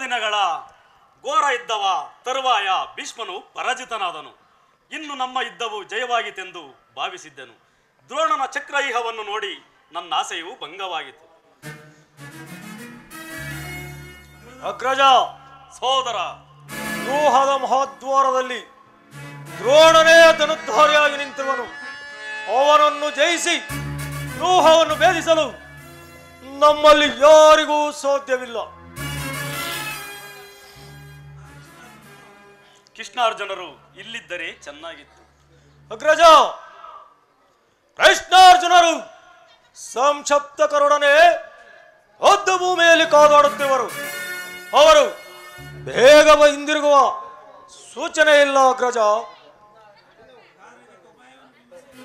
ದಿನಗಳ ಘೋರ ಯುದ್ಧವ ತರುವಾಯ ಭೀಷ್ಮನು ಪರಾಜಿತನಾದನು. ಇನ್ನು ನಮ್ಮ ಯುದ್ಧವು ಜಯವಾಗಿತೆಂದು ಭಾವಿಸಿದ್ದೆನು. ದ್ರೋಣನ ಚಕ್ರವ್ಯೂಹವನ್ನು ನೋಡಿ ನನ್ನ ಆಸೆಯು ಭಂಗವಾಗಿತ್ತು. ಅಗ್ರಜ, ಸೋದರ, ವ್ಯೂಹದ ಮಹಾದ್ವಾರದಲ್ಲಿ ದ್ರೋಣನೇ ಧನುರ್ಧಾರಿಯಾಗಿ ನಿಂತಿರುವನು. ಅವನನ್ನು ಜಯಿಸಿ ವ್ಯೂಹವನ್ನು ಭೇದಿಸಲು ನಮ್ಮಲ್ಲಿ ಯಾರಿಗೂ ಸಾಧ್ಯವಿಲ್ಲ. ಕೃಷ್ಣಾರ್ಜುನರು ಇಲ್ಲಿದ್ದರೆ ಚೆನ್ನಾಗಿತ್ತು. ಅಗ್ರಜ, ಕೃಷ್ಣಾರ್ಜುನರು ಸಂಕ್ಷಪ್ತಕರೊಡನೆ ಯುದ್ಧ ಭೂಮಿಯಲ್ಲಿ ಕಾದಾಡುತ್ತಿರುವರು. ಅವರು ಬೇಗ ಹಿಂದಿರುಗುವ ಸೂಚನೆ ಇಲ್ಲ. ಅಗ್ರಜ,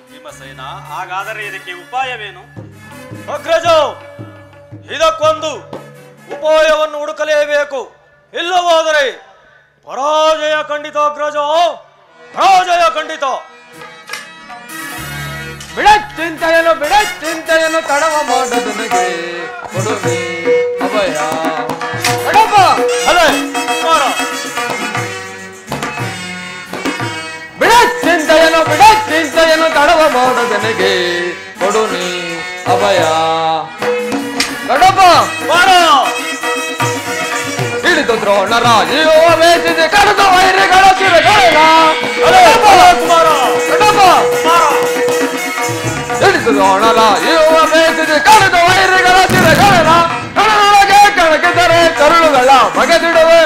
ಭೀಮಸೇನ, ಹಾಗಾದರೆ ಇದಕ್ಕೆ ಉಪಾಯವೇನು? ಅಗ್ರಜ, ಇದಕ್ಕೊಂದು ಉಪಾಯವನ್ನು ಹುಡುಕಲೇಬೇಕು. ಇಲ್ಲವಾದರೆ ಪರಾಜಯ ಖಂಡಿತ. ಅಗ್ರಜ, ಪರಾಜಯ ಖಂಡಿತ. ಚಿಂತೆಯನ್ನು ತಡವ ಮಾಡದನಿಗೆ ಕೊಡುವೆ ಅಭಯ. ಚಿಂತೆಯನ್ನು ತಡವ ಮಾಡದನಿಗೆ ಕೊಡುನಿ ಅಭಯ. ಕಡಪ ಹಿಡಿದು ದ್ರೋಣರ ಜೀವ ಬೇಸಿದೆ ಕರೆದ ವೈರಿಗಳ ಚಿರಗಳ. ಹಿಡಿದು ದ್ರೋಣರ ಜೀವ ಬೇಸಿದೆ ಕರೆದ ವೈರಿಗಳ ಚಿರಗಳ. ಕಣದೊಳಗೆ ಕಣಕಿದರೆ ಕರುಳುಗಳ ಬಗೆದಿಡುವೆ.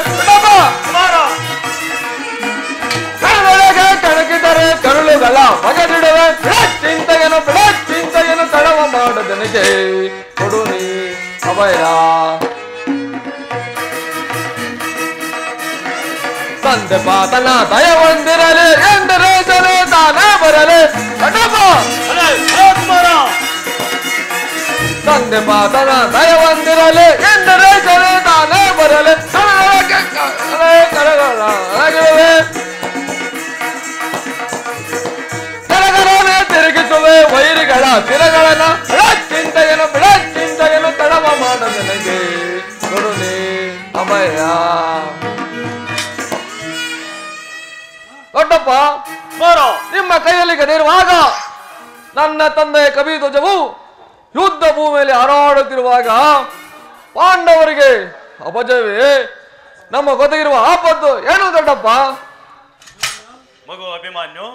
ಕಣದೊಳಗೆ ಕಣಕಿದರೆ ಕರುಳುಗಳ ಬಗೆದಿಡುವೆ. ಚಿಂತೆಯನ್ನು ತಡವ ಮಾಡದನಿಗೆ ಕೊಡುನಿ ಅಭಯ. ತಂದೆ ಪಾತನ ದಯ ಹೊಂದಿರಲಿ ಎಂದರೆ ತಾನೇ ಬರಲಿ. ತಂದೆ ಪಾತನ ದಯ ಹೊಂದಿರಲಿ ಎಂದರೆ ತಾನೇ ಬರಲಿ. ಕರಗರನೆ ತಿರುಗಿಸುವೆ ವೈರಿಗಳ ತಿರಗಳನ್ನ. ಚಿಂತೆಯನ್ನು ತಡವ ಮಾಡದನಿಗೆ ಕೊಡುನಿ ಅಭಯ. ದೊಡ್ಡಪ್ಪ, ನಿಮ್ಮ ಕೈಯಲ್ಲಿ ಗದೆಯಿರುವಾಗ ನನ್ನ ತಂದೆಯ ಕವಿಧ್ವಜವು ಯುದ್ಧ ಭೂಮಿಯಲ್ಲಿ ಹಾರಾಡುತ್ತಿರುವಾಗ ಪಾಂಡವರಿಗೆ ಅಪಜಯವೇ ನಮ್ಮ ಗೊತ್ತಿರುವ ಆಪತ್ತು ಏನು ದೊಡ್ಡಪ್ಪ? ಮಗು ಅಭಿಮನ್ಯು,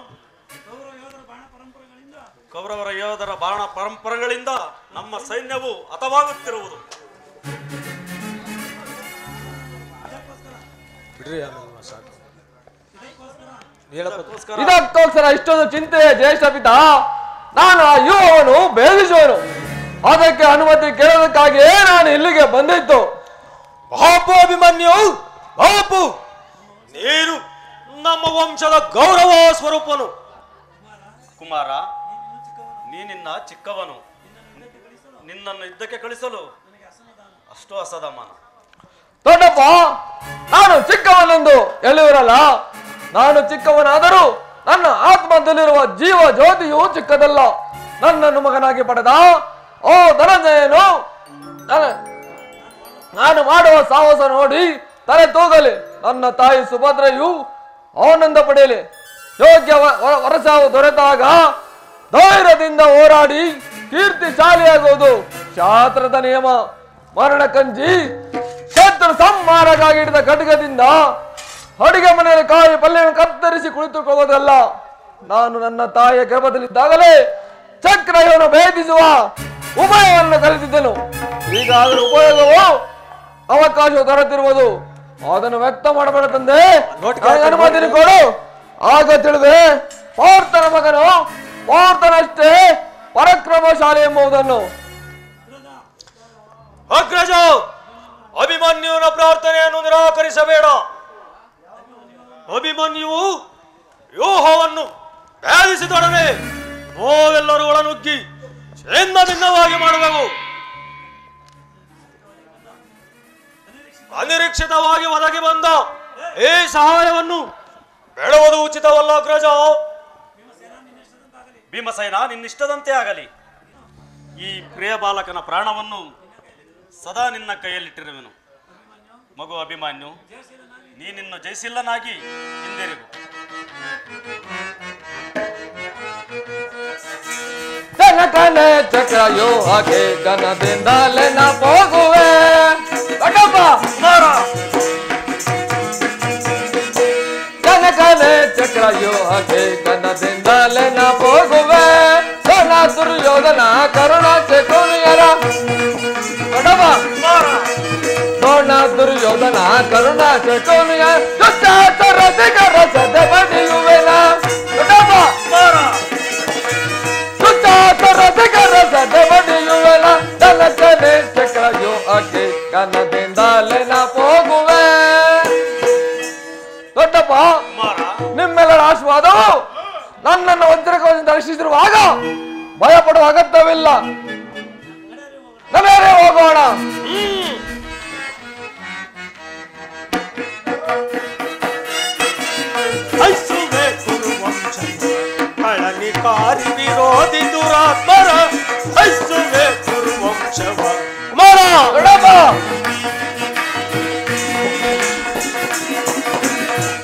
ಕೌರವರ ಯೋಧರ ಬಾಣ ಪರಂಪರೆಗಳಿಂದ ನಮ್ಮ ಸೈನ್ಯವು ಹತವಾಗುತ್ತಿರುವುದು. ಇದಕ್ಕೋಸ್ಕರ ಇಷ್ಟೊಂದು ಚಿಂತೆಯ ಜ್ಯೇಷ್ಠ ಪಿತ, ನಾನು ಆ ಯುವವನ್ನು ಭೇದಿಸುವನು. ಅದಕ್ಕೆ ಅನುಮತಿ ಕೇಳೋದಕ್ಕಾಗಿಯೇ ನಾನು ಇಲ್ಲಿಗೆ ಬಂದಿತ್ತು. ಬಾಪು ಅಭಿಮನ್ಯು, ಬಾಪು, ನೀನು ನಮ್ಮ ವಂಶದ ಗೌರವ ಸ್ವರೂಪನು. ಕುಮಾರ, ನೀನಿನ್ನ ಚಿಕ್ಕವನು. ನಿನ್ನನ್ನು ಯುದ್ಧಕ್ಕೆ ಕಳಿಸಲು ಅಷ್ಟು ಅಸಮಾನ. ದೊಡ್ಡಪ್ಪ, ನಾನು ಚಿಕ್ಕವನೆಂದು ಎಲ್ಲಿರಲ್ಲ. ನಾನು ಚಿಕ್ಕವನಾದರೂ ನನ್ನ ಆತ್ಮದಲ್ಲಿರುವ ಜೀವ ಜ್ಯೋತಿಯು ಚಿಕ್ಕದಲ್ಲ. ನನ್ನನ್ನು ಮಗನಾಗಿ ಪಡೆದ ಓ ಧನಂಜಯನು ನಾನು ಮಾಡುವ ಸಾಹಸ ನೋಡಿ ತಲೆ ತೂಗಲಿ. ನನ್ನ ತಾಯಿ ಸುಭದ್ರೆಯು ಆನಂದ ಪಡೆಯಲಿ. ಯೋಗ್ಯ ವರಸಾವು ದೊರೆತಾಗ ಧೈರ್ಯದಿಂದ ಹೋರಾಡಿ ಕೀರ್ತಿಶಾಲಿಯಾಗುವುದು ಶಾಸ್ತ್ರದ ನಿಯಮ. ಮರಣ ಕಂಜಿ ಶತ್ರು ಸಂಹಾರಕ್ಕಾಗಿ ಹಿಡಿದ ಖಡ್ಗದಿಂದ ಅಡಿಗೆ ಮನೆಯಲ್ಲಿ ಕಾಯಿ ಪಲ್ಯವನ್ನು ಕತ್ತರಿಸಿ ಕುಳಿತುಕೊಳ್ಳುವುದಲ್ಲ. ನಾನು ನನ್ನ ತಾಯಿಯ ಗರ್ಭದಲ್ಲಿದ್ದಾಗಲೇ ಚಕ್ರವನ್ನು ಭೇದಿಸುವ ಉಪಾಯವನ್ನು ಕಲಿತಿದ್ದೆನು. ಈಗ ಅದರ ಉಪಯೋಗವು ಅವಕಾಶ ದೊರೆತಿರುವುದು. ಅದನ್ನು ವ್ಯಕ್ತ ಮಾಡಬೇಡ ತಂದೆ, ಅನುಮತಿ ಕೊಡು. ಆಗ ತಿಳಿದೆ ಪಾರ್ಥನ ಮಗನು ಪಾರ್ಥನಷ್ಟೇ ಪರಾಕ್ರಮಶಾಲಿ ಎಂಬುದನ್ನು. ಅಗ್ರಜ, ಅಭಿಮನ್ಯುವಿನ ಪ್ರಾರ್ಥನೆಯನ್ನು ನಿರಾಕರಿಸಬೇಡ. ಅಭಿಮನ್ಯುವು ವ್ಯೂಹವನ್ನು ಭೇದಿಸಿದೊಡನೆ ನಾವೆಲ್ಲರೂ ಒಳನುಗ್ಗಿ ಛಿನ್ನ ಭಿನ್ನವಾಗಿ ಮಾಡುವೆವು. ಅನಿರೀಕ್ಷಿತವಾಗಿ ಒದಗಿ ಬಂದ ಈ ಸಹಾಯವನ್ನು ಬೇಡುವುದು ಉಚಿತವಲ್ಲ. ಅಗ್ರಜ, ಭೀಮಸೇನ, ನಿನ್ನಿಷ್ಟದಂತೆ ಆಗಲಿ. ಈ ಪ್ರಿಯ ಬಾಲಕನ ಪ್ರಾಣವನ್ನು ಸದಾ ನಿನ್ನ ಕೈಯಲ್ಲಿಟ್ಟಿರುವೆನು. ಮಗು ಅಭಿಮನ್ಯು, ನೀನಿನ್ನು ಜಯಿಸಿಲ್ಲನಾಗಿ ಹಿಂದಿರುಗು. ಕನಕನೆ ಚಕ್ರ ಯೋಹಕ್ಕೆ ಗನದಿಂದಲೇ ನಾ ಹೋಗುವೆ. ಕನಕನೆ ಚಕ್ರ ಯೋಹಕ್ಕೆ ಗನದಿಂದಲೇ ನಾ ಹೋಗುವೆ. ಸೋನ ದುರ್ಯೋಧನ ಕರುಣ ಚಕೋನಿಯರ ಸೋನ ದುರ್ಯೋಧನ ಕರುಣ ಚಕೋನಿಯ ದುಚ್ಚಾಚರದಿಗರ ಸದೆ ಬಡಿಯುವೆನ. ದುಚ್ಚಾಚರದಿಗರ ಸದೆ ಬಡಿಯುವೆನ. ಕನಕನೆ ಚಕ್ರ ಯೋಹಕ್ಕೆ ಗನದಿಂದಲೇ ನಾ ಹೋಗುವೆ. ದೊಡ್ಡಪ್ಪ, ನಿಮ್ಮೆಲ್ಲರ ಆಶೀರ್ವಾದವು ನನ್ನನ್ನು ವಜ್ರಕವಚದಿಂದ ರಕ್ಷಿಸಿರುವಾಗ ಭಯ ಪಡುವ ಅಗತ್ಯವಿಲ್ಲ. ನಮೇರೆ ಹೋಗೋಣ. ಕಳನಿಕಾರಿ ವಿರೋಧಿ ದುರಾತ್ಮರ ಹೈಸುವೆ ಕುರುವಂಶವ.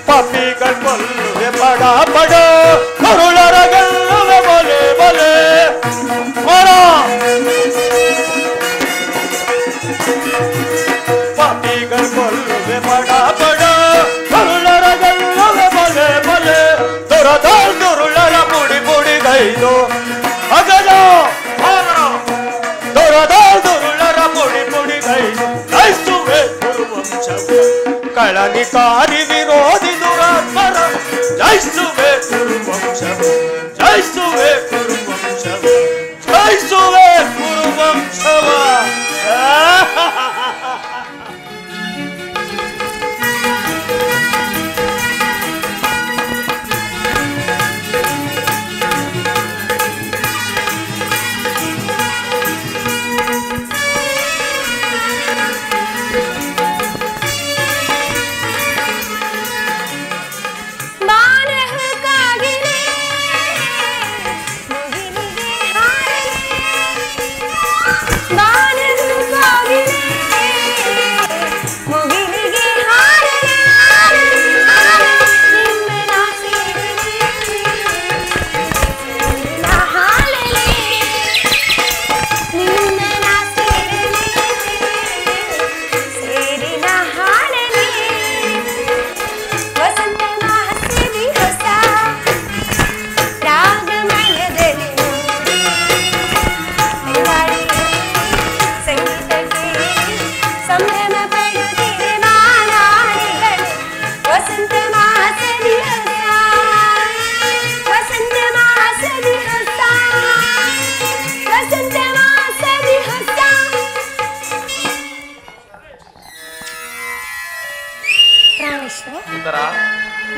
ಪಾಪಿಗಳ ಕೊಲ್ಲುವೆ ಬಡ ಬಡ, ಕರುಳರ ಗೆಲ್ಲುವೆ ಬಲೆ ಬಲೆ. ಪಾಪಿಗಳ ಕೊಲ್ಲುವೆ ಬಡ ಬಡ, ಕರುಳರ ಗೆಲ್ಲುವೆ ಬಲೆ ಬಲೆ. ದುರುಳರ ಪುಡಿ ಪುಡಿ ಗೈದು ಅಗಲ ದುರುಳರ ಪುಡಿ ಪುಡಿ ಗೈದು ಜಯಿಸುವೆ ಕುರುವಂಶವ. ಕಳನಿಕಾರಿ ವಿರೋಧಿ ದುರಾತ್ಮರ ಜಯಿಸುವೆ ಕುರುವಂಶವ. ಜಯಿಸುವೆ ಕುರುವಂಶವ. ಜಯಿಸುವೆ ಕುರುವಂಶವ.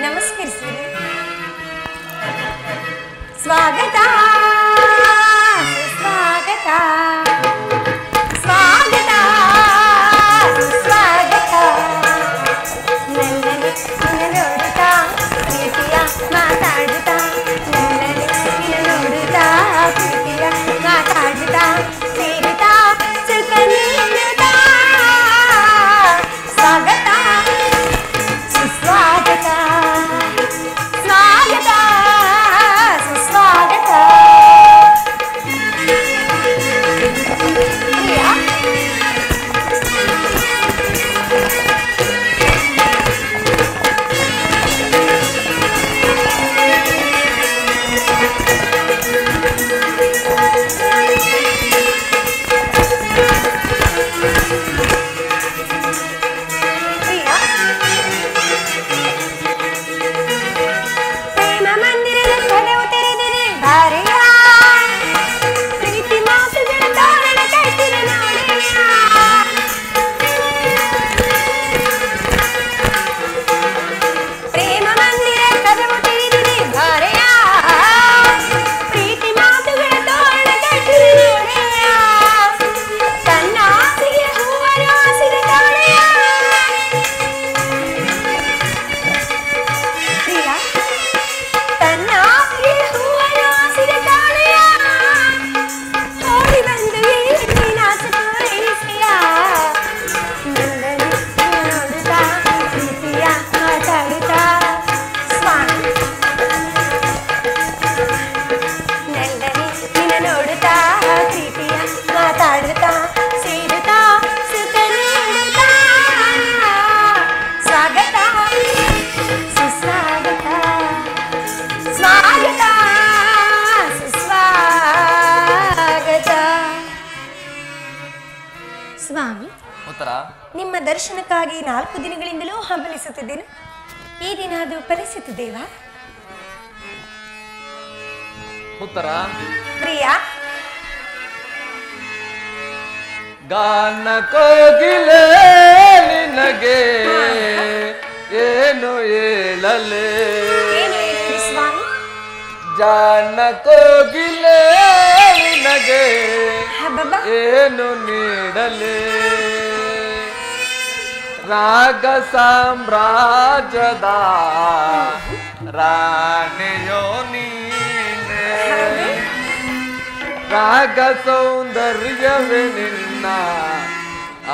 ನಮಸ್ಕರಿಸಿದೆ. ಸ್ವಾಗತ ಸ್ವಾಗತ ಸ್ವಾಗತ ಸ್ವಾಗತ. ನನ್ನನ್ನು ನೋಡುತ್ತಾ ಪ್ರೀತಿಯ ಮಾತಾಡುತ್ತಾ, ನನ್ನನ್ನು ನೋಡುತ್ತಾ ಪ್ರೀತಿಯ ಮಾತಾಡುತ್ತಾ, ಸೇರುತ್ತಾ ಸುಖ ನೀಡುತ್ತಾ. ಸ್ವಾಗತ ಸುಸ್ವಾಗತ, ಸ್ವಾಗತ ಸುಸ್ವಾಗತ. ಸ್ವಾಮಿ, ಉತ್ತರ. ನಿಮ್ಮ ದರ್ಶನಕ್ಕಾಗಿ 4 ದಿನಗಳಿಂದಲೂ ಹಂಬಲಿಸುತ್ತಿದ್ದೇನೆ. ಈ ದಿನ ಅದು ಫಲಿಸುತ್ತದೇವಾ? ಉತ್ತರ. ಪ್ರಿಯ, ಗಾನ ಕೋಗಿಲೆ ನಿನಗೆ ಏನು ಹೇಳಲೆ, ಏನು ಹೇಳಿರಿ ಸ್ವಾಮಿ? ಜಾನ ಕೋಗಿಲೆ ನಿನಗೆ ಹಬ್ಬಬ್ಬ, ಏನು ನೀಡಲೆ, ರಾಗ ಸಾಮ್ರಾಜ್ಯದ ರಾಣಿಯೋ ನೀನೆ, ರಾಗ ಸೌಂದರ್ಯವೇ ನಿನ್ನ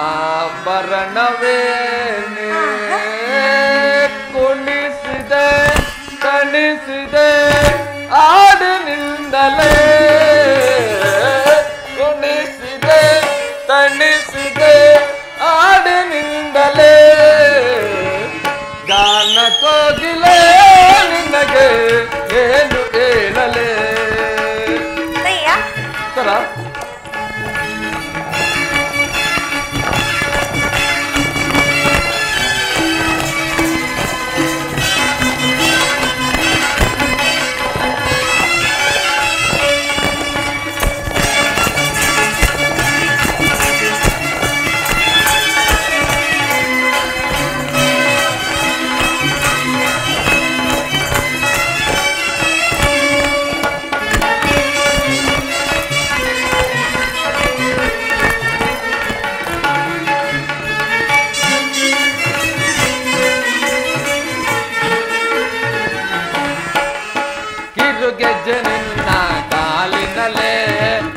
ಆಭರಣವೇನೆ, ಕುಣಿಸಿದೆ ತಣಿಸಿದೆ ಹಾಡಿನಿಂದಲೇ, ಕುಣಿಸಿದೆ ತಣಿಸಿದೆ ಹಾಡಿನಿಂದಲೇ, ಗಾನ ಕೋಗಿಲೆ ನಿನಗೆ ಏನು ಹೇಳಲೆ. ಪ್ರಿಯ, ಉತ್ತರ. ಗೆಜ್ಜೆ ನಿನ್ನ ಕಾಲಿನಲ್ಲೇ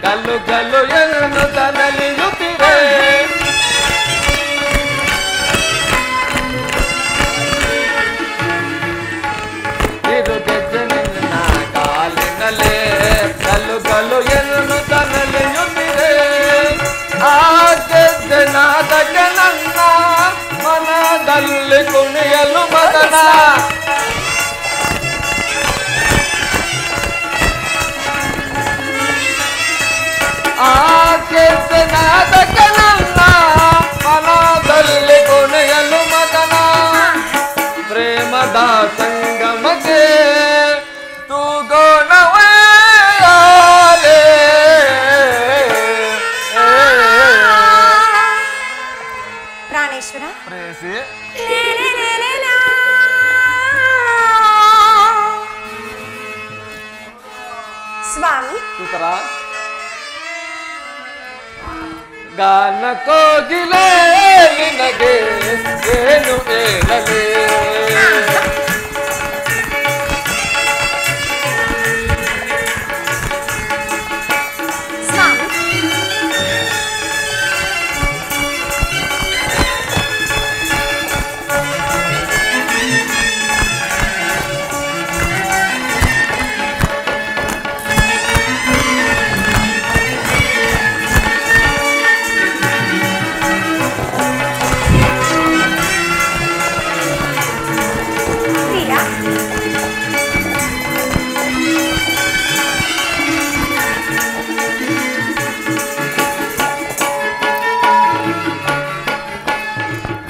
ಗಲ್ಲು ಗಲ್ಲು ಎನ್ನುತ್ತ ನಲಿಯುತ್ತಿರೆ, ಕಿರು ಗೆಜ್ಜೆ ನಿನ್ನ ಕಾಲಿನಲ್ಲೇ ಗಲ್ಲು ಗಲ್ಲು ಎನ್ನುತ್ತ ನಲಿಯುತ್ತಿರೆ, ಆ ಗೆಜ್ಜೆ ನಾದಕ್ಕೆ ನನ್ನ ಮನದಲ್ಲಿ ಕುಣಿಯಲು ಮದನ, ಆಕೆನಾದಕ್ಕೆ ನನ್ನ ಮನದಲ್ಲಿ ಕೊನೆಯಲು ಮದನ, ಪ್ರೇಮದ ಸಂಗಮಕ್ಕೆ ತೂಗೋಣವೇ ಪ್ರಾಣೇಶ್ವರ, ಪ್ರೇಸಿ ಸ್ವಾಮಿ, ಉತ್ತರ. ಗಾನ ಕೋಗಿಲೆ ನಿನಗೆ ಏನು ಹೇಳಲೆ, ಸ್ವಾಮಿ, ಪ್ರಿಯ,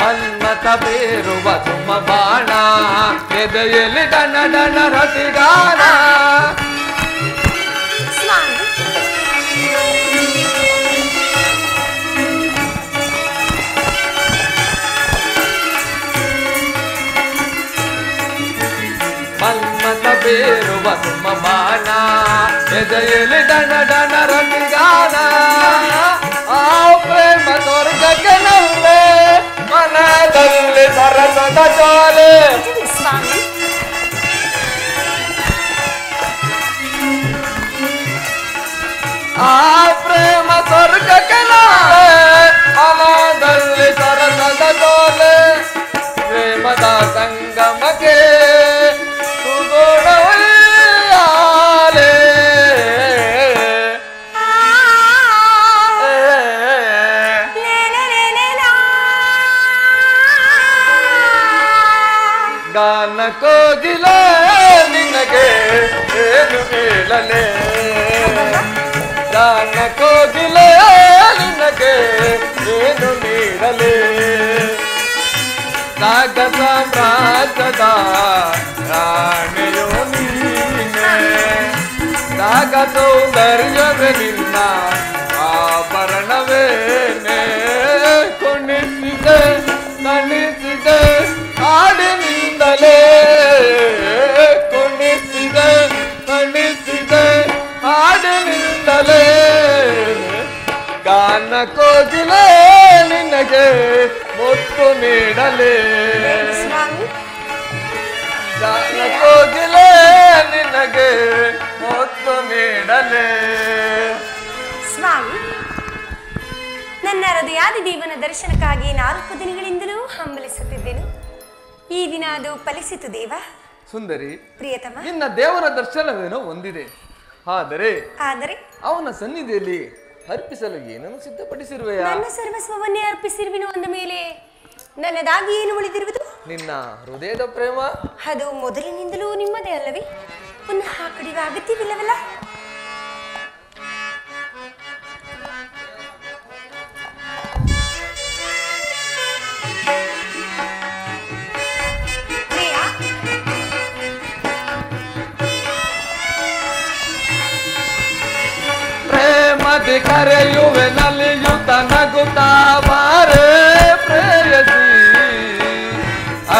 ಮನ್ಮಥ ಬೇರುವ ಸುಮ ಬಾಣ ಎದೆಯಲ್ಲಿ ಡನ ಡನ ರತಿಗಾನ, ಸ್ವಾಮಿ, ಮನ್ಮಥ ಬೇರುವ ಸುಮ ಬಾಣ ಎದೆಯಲ್ಲಿ ಡನ ಡನ ರತಿಗಾನ, ಆ ಪ್ರೇಮ ಸ್ವರ್ಗಕ್ಕೆ ನಲ್ಲೆ ಮನದಲ್ಲಿ ಸರಸದ ಜ್ವಾಲೆ, ಸ್ವಾಮಿ, ಆ ಪ್ರೇಮ ಸ್ವರ್ಗಕ್ಕೆ ನಲ್ಲೆ ಮನದಲ್ಲಿ ಸರಸದ ಜ್ವಾಲೆ, ಪ್ರೇಮದ ಸಂಗಮಕ್ಕೆ ಸುಗುಣವೇ ಗಾನ ಕೋಗಿಲೆ ನಿನಗೆ ಏನು ಹೇಳಲೆ, ಗಾನ ಕೋಗಿಲೆ ನಿನಗೆ ಏನು ನೀಡಲೇ ನಾಗ ಸಾಮ್ರಾಜ್ಯದ ರಾಣಿಯೋ ನೀನೆ ನಾಗ ಸೌಂದರ್ಯದ ನಿನ್ನ ಆಭರಣವೇನೆ ಕುಣಿಸಿದೆ ನಣಿಸಿದೆ ಹಾಡಿನಿಂದಲೇ ಕುಣಿಸಿದೆ ನಣಿಸಿದೆ ಹಾಡಿನಿಂದಲೇ ಗಾನ ಕೋಗಿಲೆ ನಿನಗೆ ಮುತ್ತು ನೀಡಲೇ ಗಾನ ಕೋಗಿಲೆ ನಿನಗೆ ಮುತ್ತು ನೀಡಲೇ. ಸ್ವಾಮಿ, ನನ್ನ ಹೃದಯಾದಿ ದೇವನ ದರ್ಶನಕ್ಕಾಗಿ 4 ದಿನಗಳಿಂದಲೂ ಹಂಬಲಿಸುತ್ತಿದ್ದೆನು. ಈ ದಿನ ಅದು ಫಲಿಸಿತು ದೇವ. ಸುಂದರಿ, ಪ್ರಿಯತಮ, ನಿನ್ನ ದೇವರ ದರ್ಶನವೇನೋ ಹೊಂದಿದೆ. ಆದರೆ ಅವನ ಸನ್ನಿಧಿಯಲ್ಲಿ ಅರ್ಪಿಸಲು ಏನನ್ನು ಸಿದ್ಧಪಡಿಸಿರುವೆಯಾ? ನನ್ನ ಸರ್ವಸ್ವವನ್ನೇ ಅರ್ಪಿಸಿರುವೆನು ಅಂದ ಮೇಲೆ ನನ್ನದಾಗಿ ಏನು ಉಳಿದಿರುವುದು? ನಿನ್ನ ಹೃದಯದ ಪ್ರೇಮ. ಅದು ಮೊದಲಿನಿಂದಲೂ ನಿಮ್ಮದೇ ಅಲ್ಲವೇ? ಪುನಃ ಕಡಿಯುವ ಅಗತ್ಯವಿಲ್ಲವಲ್ಲ? ಪ್ರೇಮದಿ ಕರೆಯುವೆ ನಲಿಯುತ್ತ ನಗುತ್ತಾ ಬಾರೆ ಪ್ರೇಯಸಿ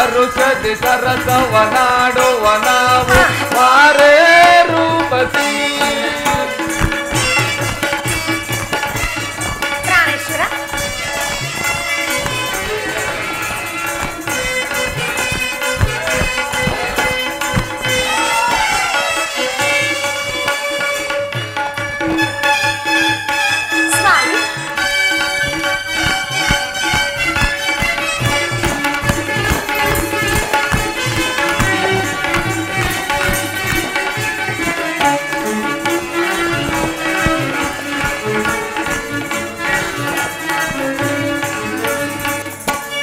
ಅರುಷದಿ ಸರಸವ ನಾಡುವ ನಾವು ಬಾರೆ ರೂಪಸಿ. ಪ್ರಾಣೇಶ್ವರ,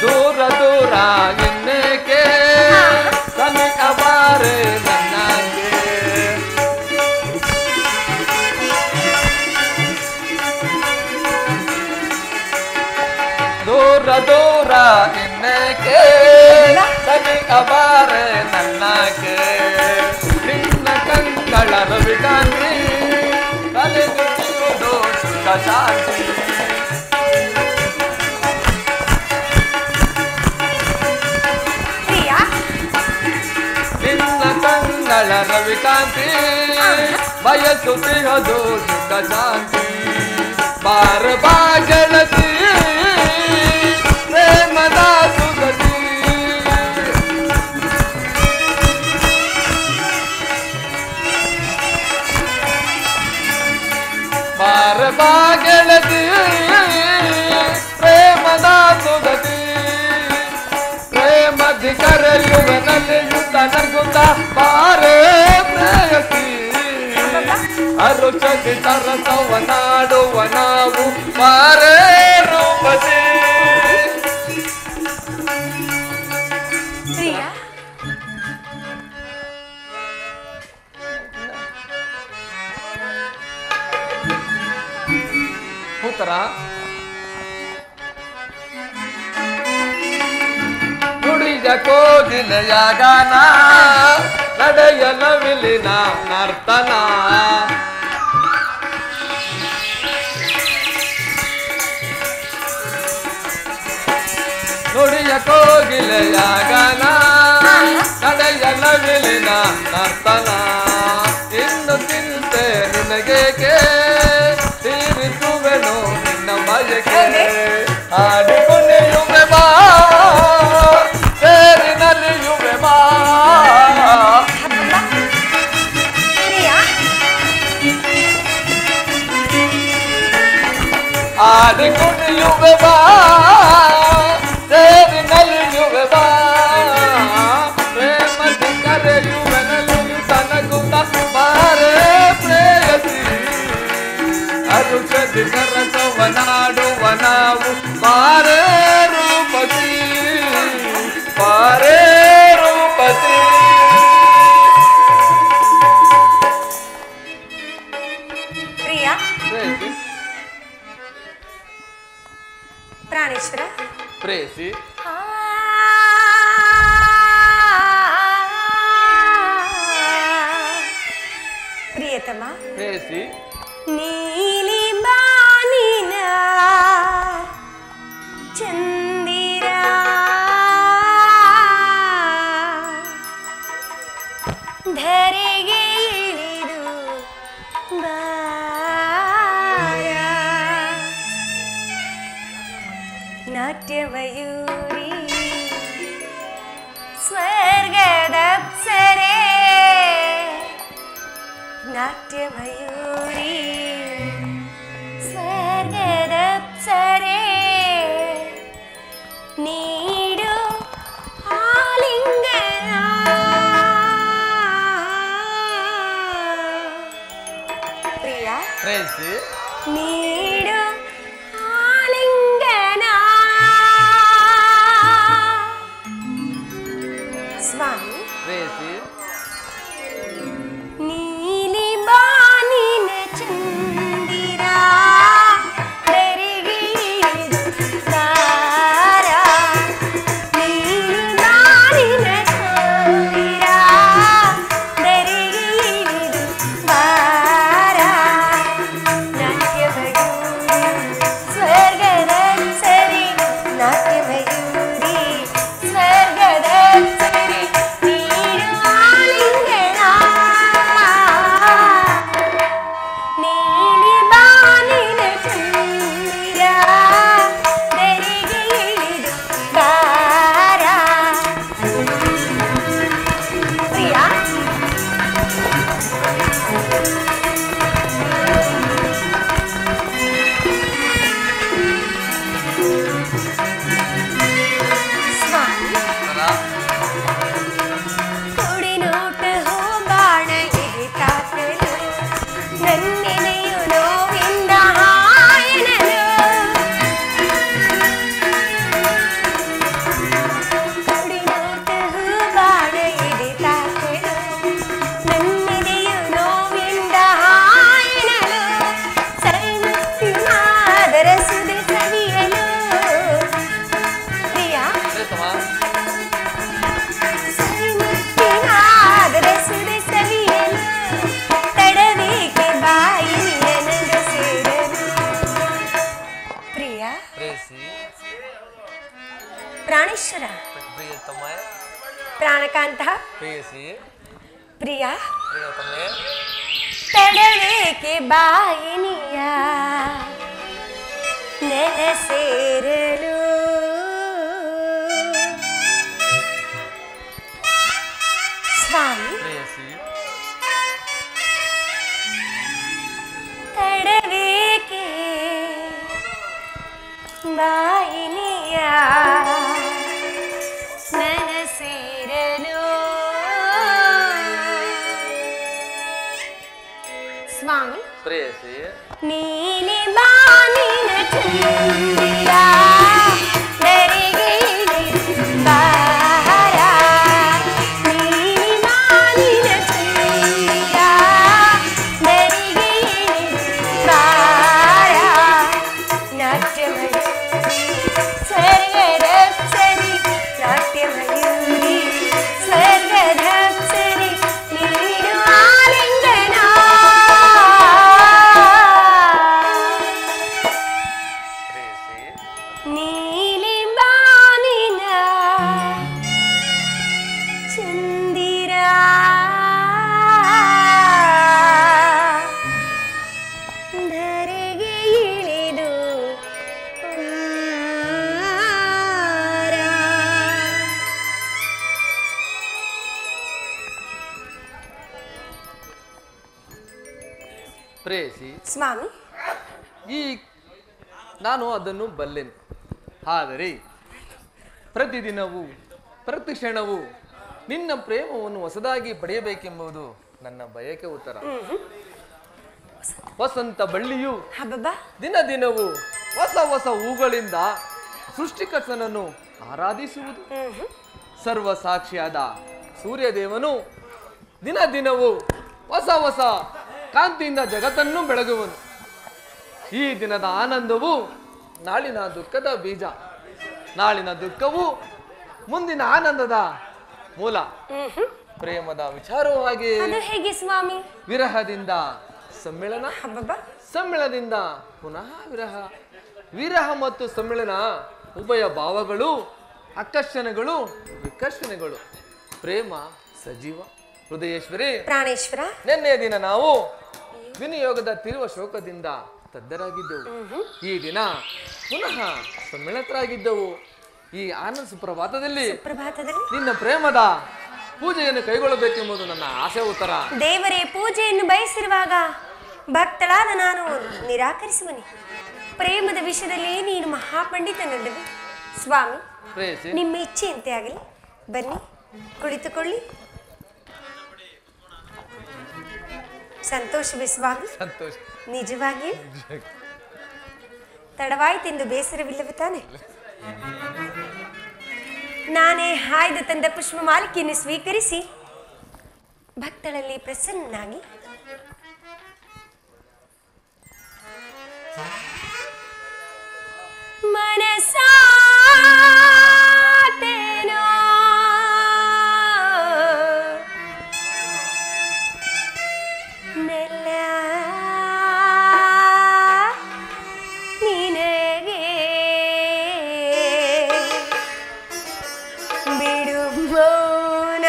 ದೂರ ದೂರ ಇನ್ನೇಕೆ ಸಮೀಪ ಬಾರೆ ನನ್ನಗೆ ದೂರ ದೂರ ಇನ್ನೇಕೆ ಸಮೀಪ ಬಾರೆ ನನ್ನಗೆ ನಿನ್ನ ಕಂಗಳ ರವಿಕಾಂತಿ ತಲೆದುಡಿಯುವುದು ಸುಖ ಶಾಂತಿ. ನಿನ್ನ ಕಂಗಳ ರವಿಕಾಂತಿ ಬಯಸುತ್ತಿರೋದು ಸುಖ ಶಾಂತಿ. ಬಾರ ಬಾ ಗೆಳತಿ ಪ್ರೇಮದ ಸುಗತಿ. ಬಾರ ಬಾ ಗೆಳತಿ ಪ್ರೇಮದ ಸುಗತಿ. ಪ್ರೇಮದಿ ಕರೆಯುವ ನಲಿಯುತ್ತ ನಗುತ್ತ ಬಾರೆ ಪ್ರೇಯಸಿ ಅರುಷದಿ ಸರಸವ ನಾಡುವ ನಾವು ಬಾರೆ ರೂಪಸಿ. ಪ್ರಿಯ, ಉತ್ತರ ನುಡಿಯ ಕೋಗಿಲೆಯ ಗಾನ ನಡೆಯಲ ವಿಲಿನ ನರ್ತನ ನುಡಿಯ ಕೋಗಿಲೆಯ ಗಾನ ನಡೆಯಲ ವಿಲಿನ ನರ್ತನ. ಇನ್ನು ಚಿಂತೆ ನಿನಗೇಕೆ ತೀರಿಸುವೆನು ನಿನ್ನ ಬಯಕೆ ಆಡಿಕೊಂಡಿಯುವೆ ಬಾ ಸೇರಿನಲ್ಲಿಯುವೆ ಬಾ. ಆಡಿಕೊಂಡಿಯುವೆ ಬಾ ಸೇರಿನಲ್ಲಿಯುವೆ ಬಾ. ಪ್ರೇಮದಿ ಕರೆಯುವೆ ನಲಿಯುತ್ತ ನಗುತ್ತ ಬಾರೆ ಪ್ರೇಯಸಿ ಅರುಷದಿ ಸರಸವ ನಾಡುವ ನಾವು ಬಾರೆ ರೂಪಸಿ ಬಾರೆ ರೂಪಸಿ. ಪ್ರಿಯ, ಪುತ್ರ ಪ್ರೇಯಸಿ ಪ್ರಿಯತಮ ಪ್ರೇಯಸಿ ನೀಲಿ ಬಾನಿನ ಚಂದಿರ ಧರೆಗೆ ಇಳಿದು ಬಾರ ನಾಟ್ಯಮಯೂರಿ ಸ್ವರ್ಗದ ಅಪ್ಸರೆ ನಾಟ್ಯಮಯೂರಿ ಸ್ವರ್ಗದ ಅಪ್ಸರೆ ನೀಡು ಆಲಿಂಗನ ಪ್ರಿಯ ಪ್ರೇಯಸಿ ನೀಡು ಆಲಿಂಗನ ಸ್ವಾಮಿ ಪ್ರೇಯಸಿ ನೀಲಿ ಬಾನಿನ ಚಂದಿರ ಧರೆಗೆ ಇಳಿದು ಬಾರ ನೀಲಿ ಬಾನಿನ ಚಂದಿರ ಧರೆಗೆ ಇಳಿದು ಬಾರ ನಾಟ್ಯಮಯೂರಿ ಸ್ವರ್ಗದ ಸರಿ ನಾಟ್ಯಮಯೂರಿ ಸ್ವರ್ಗದ ಸರಿ ನೀಡು ಆಲಿಂಗನ ನೀಲಿ ಬಾನಿನ ಚಂದಿರ ಧರೆಗೆ ಇಳಿದು ಬಾರ ಪ್ರಿಯ ಸ್ವಾಮಿ ಕುಡಿ ನೋಟ ಹೋ ಬಾಣ ತಾಕಲು ನನ್ನೆನೆಯು ನೋವಿಂದ ಹಾಯನಲು ಕುಡಿ ನೋಟ ಹೋ ಬಾಣ ತಾಕಲು ನನ್ನೆನೆಯು ನೋವಿಂದ ಹಾಯನಲು ಸರಿಮಾದರ ಸುದೆ ಸವಿಯಲು ಪ್ರಿಯ ಪ್ರೇತಮ ಸರಿಮಾದರ ಸುದೆ ಸವಿಯಲು ತಡವೇಕೆ ಬಾಯಿಯ ನಗ ಸೇರಲು ಪ್ರಿಯ ಪ್ರೇಯಸಿ ಪ್ರಾಣೇಶ್ವರ ಪ್ರಿಯತಮ ಪ್ರಾಣಕಾಂತ ಪ್ರೇಯಸಿ ಪ್ರಿಯ ಪ್ರಿಯತಮೆ ತಡವೇಕೆ ಬಾಯಿನಿಯ ನೆಲ ಸೇರಲು ಸ್ವಾಮಿ ಪ್ರೇಯಸಿ ತಡವೇಕೆ ಬಾಯಿನಿಯ ನೆಲ ಸೇರಲು ಸ್ವಾಮಿ ಪ್ರೇಯಸಿ ನೀಲಿ ಬಾನಿನ ಚಂದಿರ ಧರೆಗೆ ಇಳಿದು ಬಾರ ನೀಲಿ ಬಾನಿನ ಚಂದಿರ ಧರೆಗೆ ಇಳಿದು ಬಾರ ನಾಟ್ಯಮಯೂರಿ ಸ್ವರ್ಗದ ಅಪ್ಸರಿ ನಾಟ್ಯಮಯೂರಿ ಸ್ವರ್ಗದ ಅಪ್ಸರಿ ನೀಡು ಆಲಿಂಗನ ಪ್ರೇಯಸಿ ನೀಲಿ ಬಾನಿನ ಚಂದಿರ ಧರೆಗೆ ಇಳಿದು ಬಾರ ಪ್ರೇಯಸಿ ಸ್ವಾಮಿ ಈ ನಾನು ಅದನ್ನು ಬಲ್ಲೆನು. ಆದರೆ ಪ್ರತಿದಿನವೂ ಪ್ರತಿ ಕ್ಷಣವೂ ನಿನ್ನ ಪ್ರೇಮವನ್ನು ಹೊಸದಾಗಿ ಪಡೆಯಬೇಕೆಂಬುದು ನನ್ನ ಬಯಕೆ ಉತ್ತರ. ವಸಂತ ಬಳ್ಳಿಯು ಹಬ್ಬಬ್ಬಾ ದಿನ ದಿನವೂ ಹೊಸ ಹೊಸ ಹೂಗಳಿಂದ ಸೃಷ್ಟಿಕರ್ತನನ್ನು ಆರಾಧಿಸುವುದು. ಸರ್ವ ಸಾಕ್ಷಿಯಾದ ಸೂರ್ಯದೇವನು ದಿನ ದಿನವೂ ಹೊಸ ಹೊಸ ಕಾಂತಿಯಿಂದ ಜಗತ್ತನ್ನು ಬೆಳಗುವನು. ಈ ದಿನದ ಆನಂದವು ನಾಳಿನ ದುಃಖದ ಬೀಜ. ನಾಳಿನ ದುಃಖವು ಮುಂದಿನ ಆನಂದದ ಮೂಲ. ಪ್ರೇಮದ ವಿಚಾರವಾಗಿ ಅದು ಹೇಗೆ ಸ್ವಾಮಿ? ವಿರಹದಿಂದ ಸಮ್ಮಿಳನ, ಹಬ್ಬಬ್ಬ. ಸಮ್ಮಿಳನದಿಂದ ಪುನಃ ವಿರಹ, ವಿರಹ ಮತ್ತು ಸಮ್ಮಿಳನ ಉಭಯ ಭಾವಗಳು, ಆಕರ್ಷಣೆಗಳು, ವಿಕರ್ಷಣೆಗಳು. ಪ್ರೇಮ ಸಜೀವ. ಹೃದಯೇಶ್ವರಿ, ಪ್ರಾಣೇಶ್ವರ, ನಿನ್ನೆಯ ದಿನ ನಾವು ವಿನಿಯೋಗದ ತಿರುವ ಶೋಕದಿಂದ ತದ್ದರಾಗಿದ್ದೆವು. ಈ ದಿನ ಪುನಃ ಸಮ್ಮಿಳನರಾಗಿದ್ದೆವು. ಈ ಆನಂದ ಸುಪ್ರಭಾತದಲ್ಲಿ ನಿನ್ನ ಪ್ರೇಮದ ಪೂಜೆಯನ್ನು ಕೈಗೊಳ್ಳಬೇಕೆಂಬುದು ನನ್ನ ಆಸೆ. ಉತ್ತರ ದೇವರೇ ಪೂಜೆಯನ್ನು ಬಯಸಿರುವಾಗ ಭಕ್ತಳಾದ ನಾನು ನಿರಾಕರಿಸುವನೆ. ಪ್ರೇಮದ ವಿಷಯದಲ್ಲಿ ನೀನು ಮಹಾಪಂಡಿತನಲ್ಲವೇ ಸ್ವಾಮಿ? ಪ್ರೇಯಸಿ, ನಿಮ್ಮ ಇಚ್ಛೆಯಂತೆ ಆಗಲಿ. ಬನ್ನಿ, ಕುಳಿತುಕೊಳ್ಳಿ. ಸಂತೋಷವೇ ಸ್ವಾಮಿ? ಸಂತೋಷ. ನಿಜವಾಗಿಯೂ ತಡವಾಯಿತೆಂದು ಬೇಸರವಿಲ್ಲವೇ ತಾನೆ? ನಾನೇ ಹಾಯ್ದು ತಂದ ಪುಷ್ಪ ಮಾಲಿಕೆಯನ್ನು ಸ್ವೀಕರಿಸಿ ಭಕ್ತಳಲ್ಲಿ ಪ್ರಸನ್ನನಾಗಿ ಮನಸಾತೇನೋ ನೆಲ್ಲ ನಿನಗೆ ಬಿಡು ಮೌನ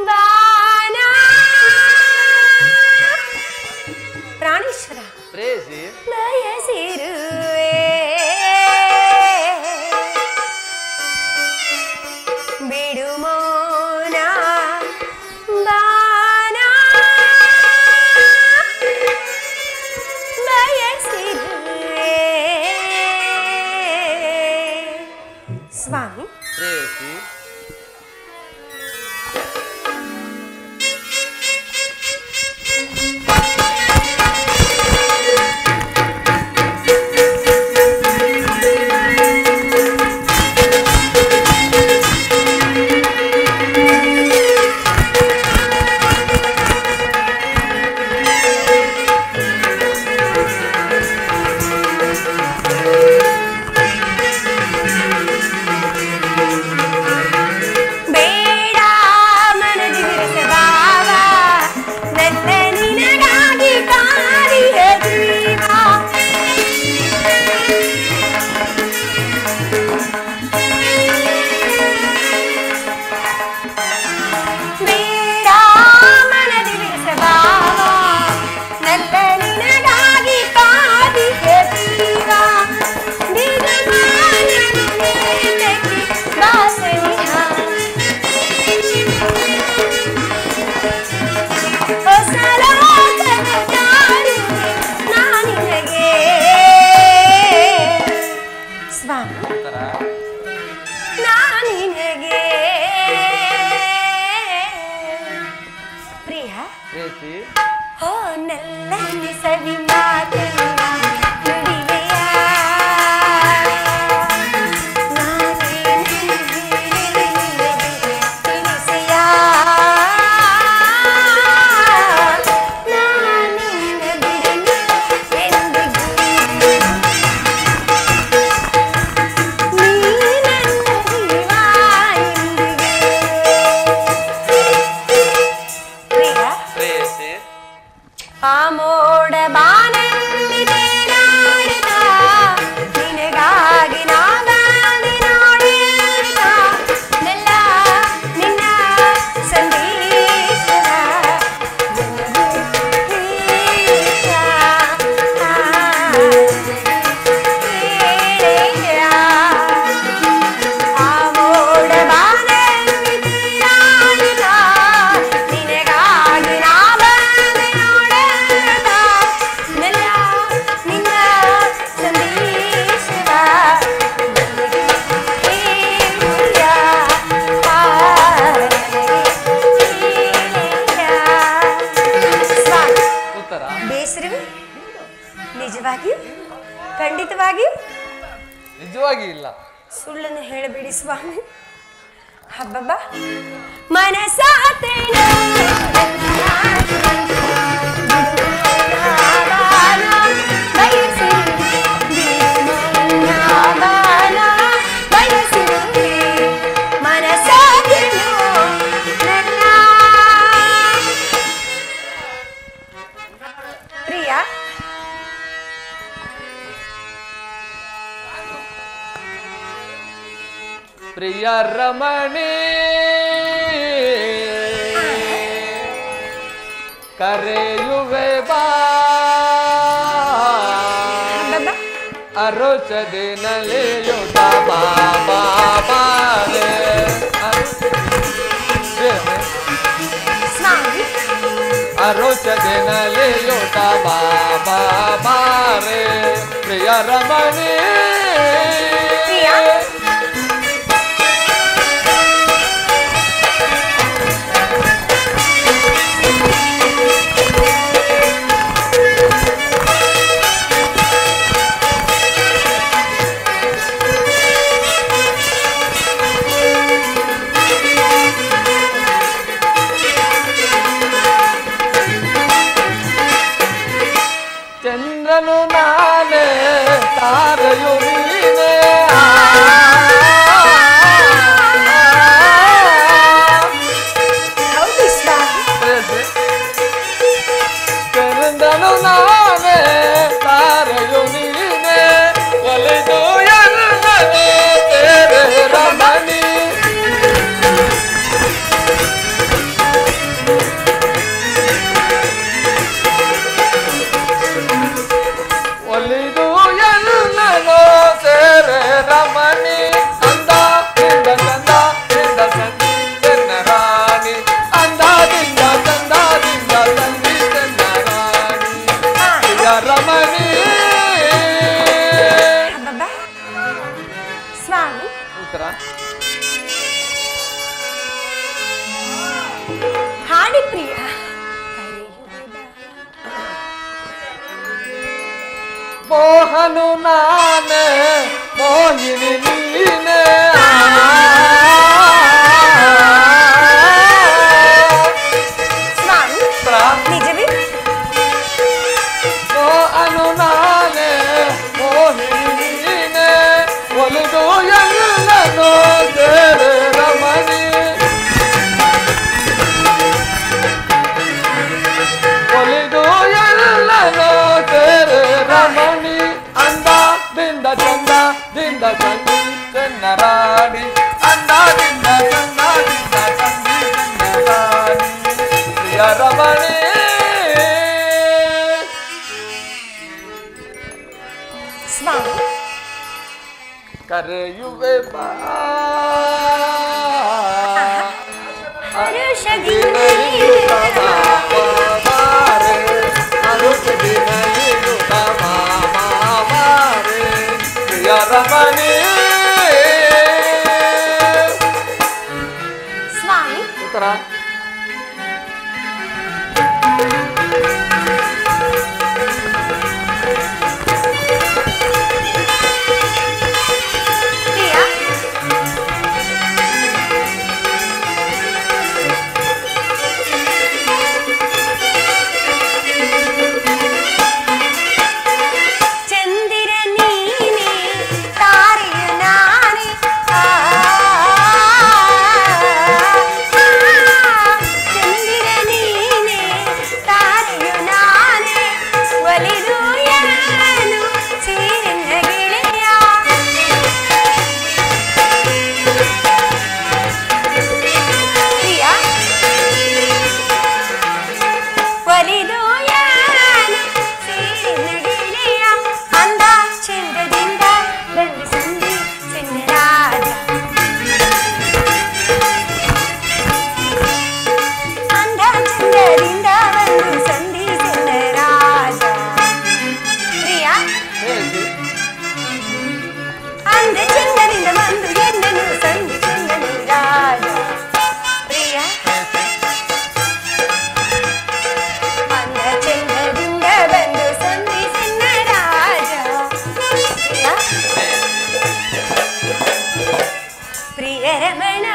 ಬಾನ. ಪ್ರಾಣೇಶ್ವರ, ಪ್ರೇಯಸಿ, ಬಯಸಿರುವೆ ಬಿಡು ಮೌನ ಬಾನ. ಬಯಸಿರುವೆ ಸ್ವಾಮಿ. ಪ್ರೇಯಸಿ, ಬೇಡ ಮನದಿ ವಿರಸವಾವ ನನ್ನ ನಿನಗಾಗಿ ಕಾದಿಯ ಜೀವ. ಬೇಡ ಮನದಿ ವಿರಸವಾವ ನನ್ನ ನಿನಗಾಗಿ ಕಾದಿಯ ಜೀವ. ದಿಗಮಾನನೆಂದಕ್ಕೆ ದಾಸನಿಹ ಹೊಸ ಲೋಕದ ಕಾರುವೆ ನಾನಿನಗೆ. ಸ್ವಾಮಿ, ಉತ್ತರ ನಾನಿನಗೆ ಪ್ರಿಯ. ಪ್ರೇಯಸಿ, ಹೋ ನಲ್ಲನೆ ಸವಿ ಮಾತನ್ನ ನುಡಿವೆಯ. ನಾನೇ ನಿನಗೆ ತಿಳಿಸೆಯ. ನಾನಿನ್ನ ಬಿಡನು ಎಂದಿಗೂ. ನೀ ನನ್ನ ಜೀವ ಎಂದಿಗೂ. ಪ್ರಿಯ, ಪ್ರೇಯಸಿ, ಆ ಮೋಡ ಬಾನಲ್ಲಿ ತೇಲಾಡುತ್ತ ನಿನಗಾಗಿ ನಾ ಬಂದೆ ನೋಡುತ್ತ. ನೆಲ್ಲ ನಿನ್ನ ಸಂದೇಶದ ಆ ಮೋಡ ಬಾನಲ್ಲಿ ತೇಲಾಡುತ್ತ ನಿನಗಾಗಿ ನಾ ಬಂದೆ ನೋಡುತ್ತ. ನೆಲ್ಲ ನಿನ್ನ ಸಂದೇಶದ ಉತ್ತರ ಬೇಸರವೇ? ನಿಜವಾಗಿಯೂ? ಖಂಡಿತವಾಗಿಯೂ? ನಿಜವಾಗಿ ಇಲ್ಲ. ಸುಳ್ಳನ್ನು ಹೇಳಬೇಡಿ ಸ್ವಾಮಿ. ಹಬ್ಬಬ್ಬ, ಮನಸಾತೇನೋ ಬಯಸಿ ಬಿಡು ಮೌನ ಬಾನ. ಪ್ರಿಯ ರಮಣಿ ಕರೆಯುವೆ ಬಾ ಅರೋಚದೆ ನಲಿಯುತ್ತ ಬಾಬಾ ಬಾರೆ ಅರೋಚದೆ ನಲಿಯುತ್ತ ಬಾಬಾ ಬಾರೆ ಪ್ರಿಯ ರಮಣಿ ಚಂದ್ರನು ನಾನೇ ತಾರೆಯು ನೀನೇ ಚಂದ್ರನು ನಾನೇ ತಾರೆಯು ನೀನೇ ಒಲಿದು ಎನ್ನಲೇ ತೇರೆ ರಮಣಿ ಒಲಿದು ಎಲ್ಲನೋ ಸೇರೆ ರಮಣಿ ಅಂದದಿಂದ ಚಂದದಿಂದ ಸಂಧಿ ಚೆನ್ನ ರಾಣಿ ಅಂದದಿಂದ ಚಂದದಿಂದ ಸಂಧಿ ಚೆನ್ನ ರಾಣಿ ಪ್ರಿಯ ರಮಣಿ ಸ್ವಾಮಿ ಉತ್ತರ ಹಾಡಿ ಪ್ರಿಯ ಮೋಹನು ನಾನೇ ಮೋಹಿನಿ ನೀನೇ ಸ್ವಾಮಿ ನಿಜವೇ ಮೋಹನು ನಾನೇ ಮೋಹಿನಿ ನೀನೇ ಒಲಿದು ಎಲ್ಲನೋ ಸೇರೆ ರಮಣಿ ಒಲಿದು ಎಲ್ಲನೋ ಸೇರೆ ರಮಣಿ ಅಂದದಿಂದ ಚಂದದಿಂದ ಸಂಧಿ ಚೆನ್ನ ರಾಣಿ ಅಂದದಿಂದ ಚಂದದಿಂದ ಸಂಧಿ ಚೆನ್ನ ರಾಣಿ ಪ್ರಿಯ ರಮಣಿ ಸ್ವಾಮಿ ಕರೆಯುವೆ ಬಾ ಹರುಷದಿಂದ ರಮಣಿ ಸ್ವಾಮಿ ಉತ್ತರ ಪ್ರಿಯ ಚಂದಿರ ನೀನೆ ತಾರೆಯು ನಾನೇ ಚಂದಿರ ನೀನೆ ತಾರೆಯು ನಾನೇ ಒಲಿದು ಎಲ್ಲನು ಸೇರಿನ ಗೆಳೆಯ ಪ್ರಿಯ ಒಲಿದು ಎಲ್ಲನು ಸೇರಿನ ಗೆಳೆಯ ಅಂದ ಚಂದ್ರದಿಂದ ಬಂದು ಸಂಧಿ ಚೆನ್ನ ರಾಜ ಅಂದ ಚಂದ್ರದಿಂದ ಬಂದು ಸಂಧಿ ಚೆನ್ನ ರಾಜ ಪ್ರಿಯ ಅಂದ ಚಂದ್ರದಿಂದ ಬಂದು ಎನ್ನನು ಸಂಧಿ ಚೆನ್ನನು ರಾಜ ಪ್ರಿಯ ಅಂದ ಚಂದ್ರದಿಂದ ಬಂದು ಸಂಧಿ ಚೆನ್ನ ರಾಜ ಪ್ರಿಯ ಪ್ರಿಯ ರಮಣ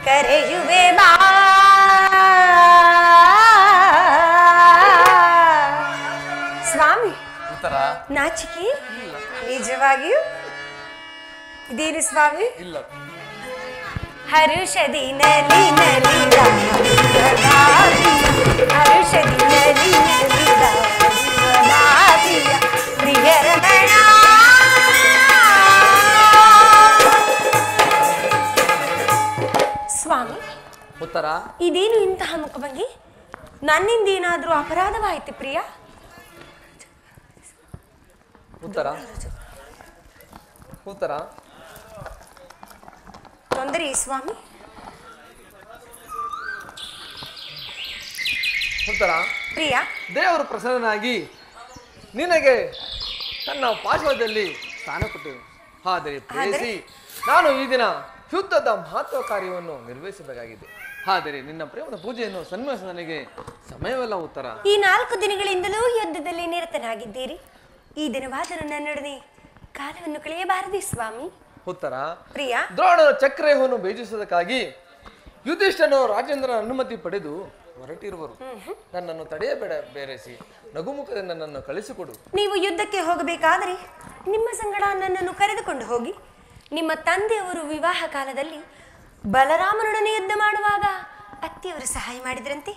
ಕರೆಯುವೆ ಬಾ ಸ್ವಾಮಿ ಉತ್ತರ ನಾಚಿಕೆ ನಿಜವಾಗಿಯೂ ಇದೇನು ಸ್ವಾಮಿ ಇಲ್ಲ ಹರುಷದಿ ನಲಿ ನಲಿದ ಹರುಷದಿ ನಲಿ ನಲಿದ ಪ್ರಿಯ ರಮಣ ಉತ್ತರ ಇದೇನು ಇಂತಹ ಮುಖಭಂಗಿ? ನನ್ನಿಂದ ಏನಾದರೂ ಅಪರಾಧವಾಯಿತು ಪ್ರಿಯ? ಉತ್ತರ ಉತ್ತರ ತೊಂದರೆ ಸ್ವಾಮಿ. ಉತ್ತರ ಪ್ರಿಯ, ದೇವರು ಪ್ರಸನ್ನನಾಗಿ ನಿನಗೆ ತನ್ನ ಪಾರ್ಶ್ವದಲ್ಲಿ ಸ್ಥಾನ ಕೊಟ್ಟರು. ಆದರೆ ಪ್ರೇಯಸಿ, ನಾನು ಈ ದಿನ ಯುದ್ಧದ ಮಹತ್ವ ಕಾರ್ಯವನ್ನು ನಿರ್ವಹಿಸಬೇಕಾಗಿದೆ. ಆದರೆ ನಿನ್ನ ಪ್ರೇಮದ ಪೂಜೆಯನ್ನು ಸನ್ಮಾನಿಸ ನನಗೆ ಸಮಯವಲ್ಲ. ಉತ್ತರ ಈ 4 ದಿನಗಳಿಂದಲೂ ಯುದ್ಧದಲ್ಲಿ ನಿರತನಾಗಿದ್ದೀರಿ. ಈ ದಿನವಾದರೂ ನನ್ನೊಡನೆ ಕಾಲವನ್ನು ಕಳೆಯಬಾರದು ಸ್ವಾಮಿ. ಉತ್ತರ ಪ್ರಿಯ, ದ್ರೋಣನ ಚಕ್ರವ್ಯೂಹವನ್ನು ಭೇದಿಸುವುದಕ್ಕಾಗಿ ಯುಧಿಷ್ಠನು ರಾಜೇಂದ್ರನ ಅನುಮತಿ ಪಡೆದು ಹೊರಟಿರುವರು. ನನ್ನನ್ನು ತಡೆಯಬೇಡ ಬೇರೆಸಿ, ನಗುಮುಖದಿಂದ ನನ್ನನ್ನು ಕಳಿಸಿಕೊಡು. ನೀವು ಯುದ್ಧಕ್ಕೆ ಹೋಗಬೇಕಾದರೆ ನಿಮ್ಮ ಸಂಗಡ ನನ್ನನ್ನು ಕರೆದುಕೊಂಡು ಹೋಗಿ. ನಿಮ್ಮ ತಂದೆಯವರು ವಿವಾಹ ಕಾಲದಲ್ಲಿ ಬಲರಾಮನೊಡನೆ ಯುದ್ಧ ಮಾಡುವಾಗ ಅತ್ತಿಯವರು ಸಹಾಯ ಮಾಡಿದ್ರಂತೆ.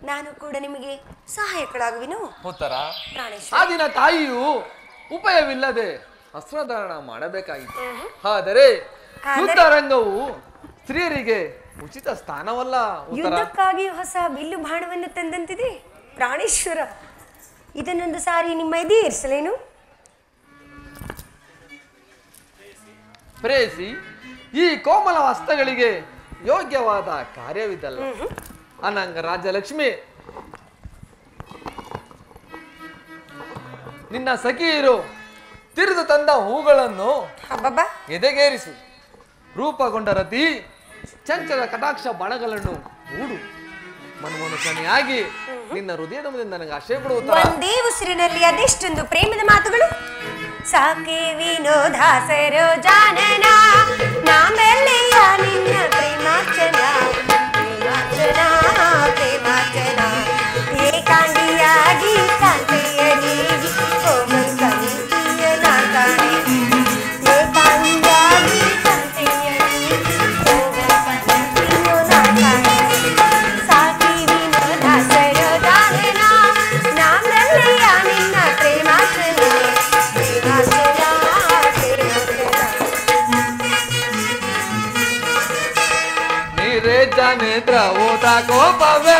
ನಾನು ಕೂಡ ನಿಮಗೆ ಸಹಾಯಕಳಾಗುವೆನು. ಉತ್ತರ ಪ್ರಾಣೇಶ್ವರ, ಆ ದಿನ ತಾಯಿಯು ಉಪಾಯವಿಲ್ಲದೆ ಅಸ್ತ್ರಧಾರಣ ಮಾಡಬೇಕಾಗಿತ್ತು. ಆದರೆ ಯುದ್ಧ ರಂಗವು ಸ್ತ್ರೀಯರಿಗೆ ಉಚಿತ ಸ್ಥಾನವಲ್ಲ. ಉತ್ತರ ಯುದ್ಧಕ್ಕಾಗಿ ಹೊಸ ಬಿಲ್ಲು ಬಾಣವನ್ನು ತಂದಂತಿದೆ. ಪ್ರಾಣೇಶ್ವರ, ಇದನ್ನೊಂದು ಸಾರಿ ನಿಮ್ಮ ಎದೆ ಇರಿಸಲೇನು? ಪ್ರೇಯಸಿ, ಈ ಕೋಮಲ ಹಸ್ತಗಳಿಗೆ ಯೋಗ್ಯವಾದ ಕಾರ್ಯವಿದಲ್ಲ. ಅನಂಗ ರಾಜಲಕ್ಷ್ಮಿ, ನಿನ್ನ ಸಖಿಯರು ತಿರಿದು ತಂದ ಹೂಗಳನ್ನು ಅಬ್ಬಬ್ಬಾ, ಎದೆಗೇರಿಸು. ರೂಪಗೊಂಡ ರತಿ ಚಂಚಲ ಕಟಾಕ್ಷ ಬಾಣಗಳನ್ನು ಹೂಡು. ಮನಮನುಷ್ಯನಿಯಾಗಿ ನಿನ್ನ ಹೃದಯದ ಮುಂದೆ ನನಗೆ ಆಶಯ ಕೊಡುತ್ತಾ ಒಂದೇ ಉಸಿರಿನಲ್ಲಿ ಅದೆಷ್ಟೊಂದು ಪ್ರೇಮದ ಮಾತುಗಳು. ಸಾಕೆ ವಿನೋದ ಸರೋಜಾನನ ನಾಮೆಲ್ಲೆಯ ನಿನ್ನ ಪ್ರೇಮಾರ್ಚನ ಪ್ರೇಮಾರ್ಚನ ಪ್ರೇಮಾರ್ಚನ ಏಕಾಂಗಿಯಾಗಿ ಕಾಂತೆಯರಿ ಕೋಮಲ್ ಕಂತಿಯ ನಾಕಾಣೆ ಏಕಾಂಗಿಯಾಗಿ ಕಾಂತೆಯರಿ ಕೋಮಲ್ ಕಂತಿಯ ನಾಕಾಣೆ ಸಾಕೆ ವಿನೋದ ಸರೋಜಾನನ ನಾಮೆಲ್ಲೆಯ ನಿನ್ನ ಪ್ರೇಮಾರ್ಚನ ನೇತ್ರ ಓದ ಕೋಪವೇ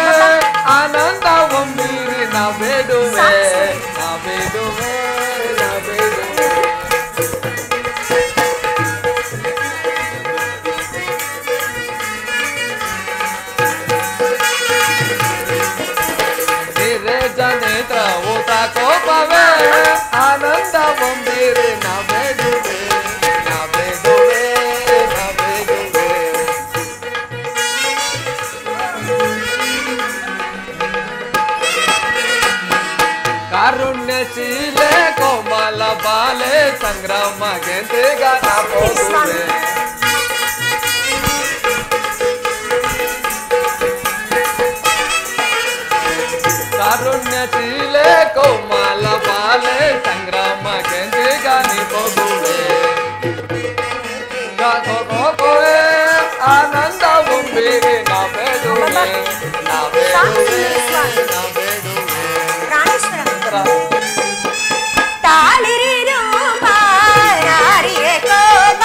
ಆನಂದ ಒಮ್ಮೀರಿ ನಬೇಡುವೆ ನಬೇಡುವೆ ನಬೇಡುವೆ. ನೇತ್ರ ಓದ ಕೋಪವೇ ಆನಂದ ಒಮ್ಮೀರಿ ನಬೇಡುವೆ ನಬೇಡುವೆ ನಬೇಡುವೆ. ಕಾರುಣ್ಯಶೀಲೆ ಕೋಮಲ ಬಾಲೆ ಸಂಗ್ರಾಮ ಗೆಂದಿಗ ನಾಪೋದುವೆ. ಕಾರುಣ್ಯಶೀಲೆ ಕೋಮಲ ಬಾಲೆ ಸಂಗ್ರಾಮ ಗೆಂದಿಗ ನಿಪೋದುವೆ. ಗೋಗೋವೆ ಆನಂದ ಬೊಂಬಿಗೆ ನಾಬೇಡುವೆ ನಾಬೇಡುವೆ ನಾಬೇಡುವೆ. ತಾಳಿರಿ ರೂಪ ನಾರಿಯ ಕೋಪ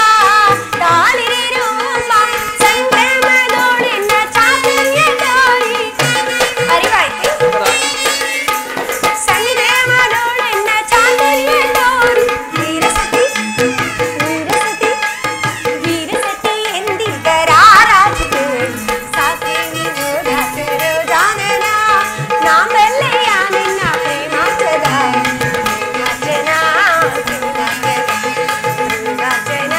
ತಾಳಿರಿ ರೂಪ ಸಂಗ್ರಾಮದೋಳಿನ ಚಾತುರ್ಯ ತೋರಿ ಅರಿವಾಯ್ತು. ಸಂಗ್ರಾಮದೋಳಿನ ಚಾತುರ್ಯ ತೋರಿ ವೀರಸತಿ ವೀರಸತಿ ವೀರಸತಿ ಎಂದಿಗ ರಾರಾಜಿತು. ಸಾಕೆ ವಿನೋದ ಸರೋಜಾನನ ನಾಮೆಲ್ಲೆಯ ನಿನ್ನ ಪ್ರೇಮಾರ್ಚನ ಪ್ರೇಮಾರ್ಚನ ಪ್ರೇಮಾರ್ಚನ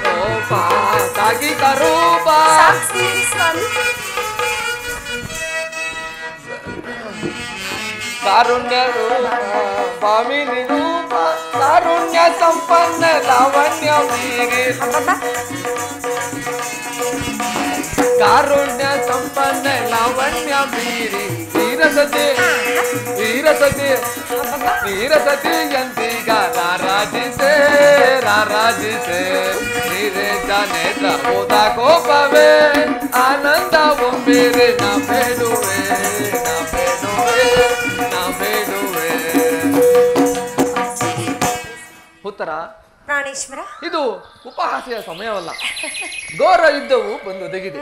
ಕೋಪ ತಾಗಿ ಕರೂಪ ಸಾಕ್ಷಿ ಸ್ವಾಮಿ. ಕಾರುಣ್ಯ ರೂಪ ಭಾಮಿನಿ ರೂಪ ಕಾರುಣ್ಯ ಸಂಪನ್ನ ಲಾವಣ್ಯ ವೀರಿ ಕಾರುಣ್ಯ ಸಂಪನ್ನ ಲಾವಣ್ಯ ವೀರಿ ವೀರಸತಿ ವೀರಸತಿ ವೀರಸತಿ ಎಂದಿಗ ರಾರಾಜಿಸೆ ರಾರಾಜಿಸೆ. ನೀರೇತ ನೇತ್ರ ಹೋದ ಕೋಪವೇ ಆನಂದ ಒಮ್ಮೆರೆ ನಾ ಬೇಡುವೆ ನಾ ಬೇಡುವೆ ನಾ ಬೇಡುವೆ. ಉತ್ತರ ಪ್ರಾಣೇಶ್ವರ, ಇದು ಉಪಹಾಸೆಯ ಸಮಯವಲ್ಲ. ಘೋರ ಯುದ್ಧವು ಬಂದೊದಗಿದೆ.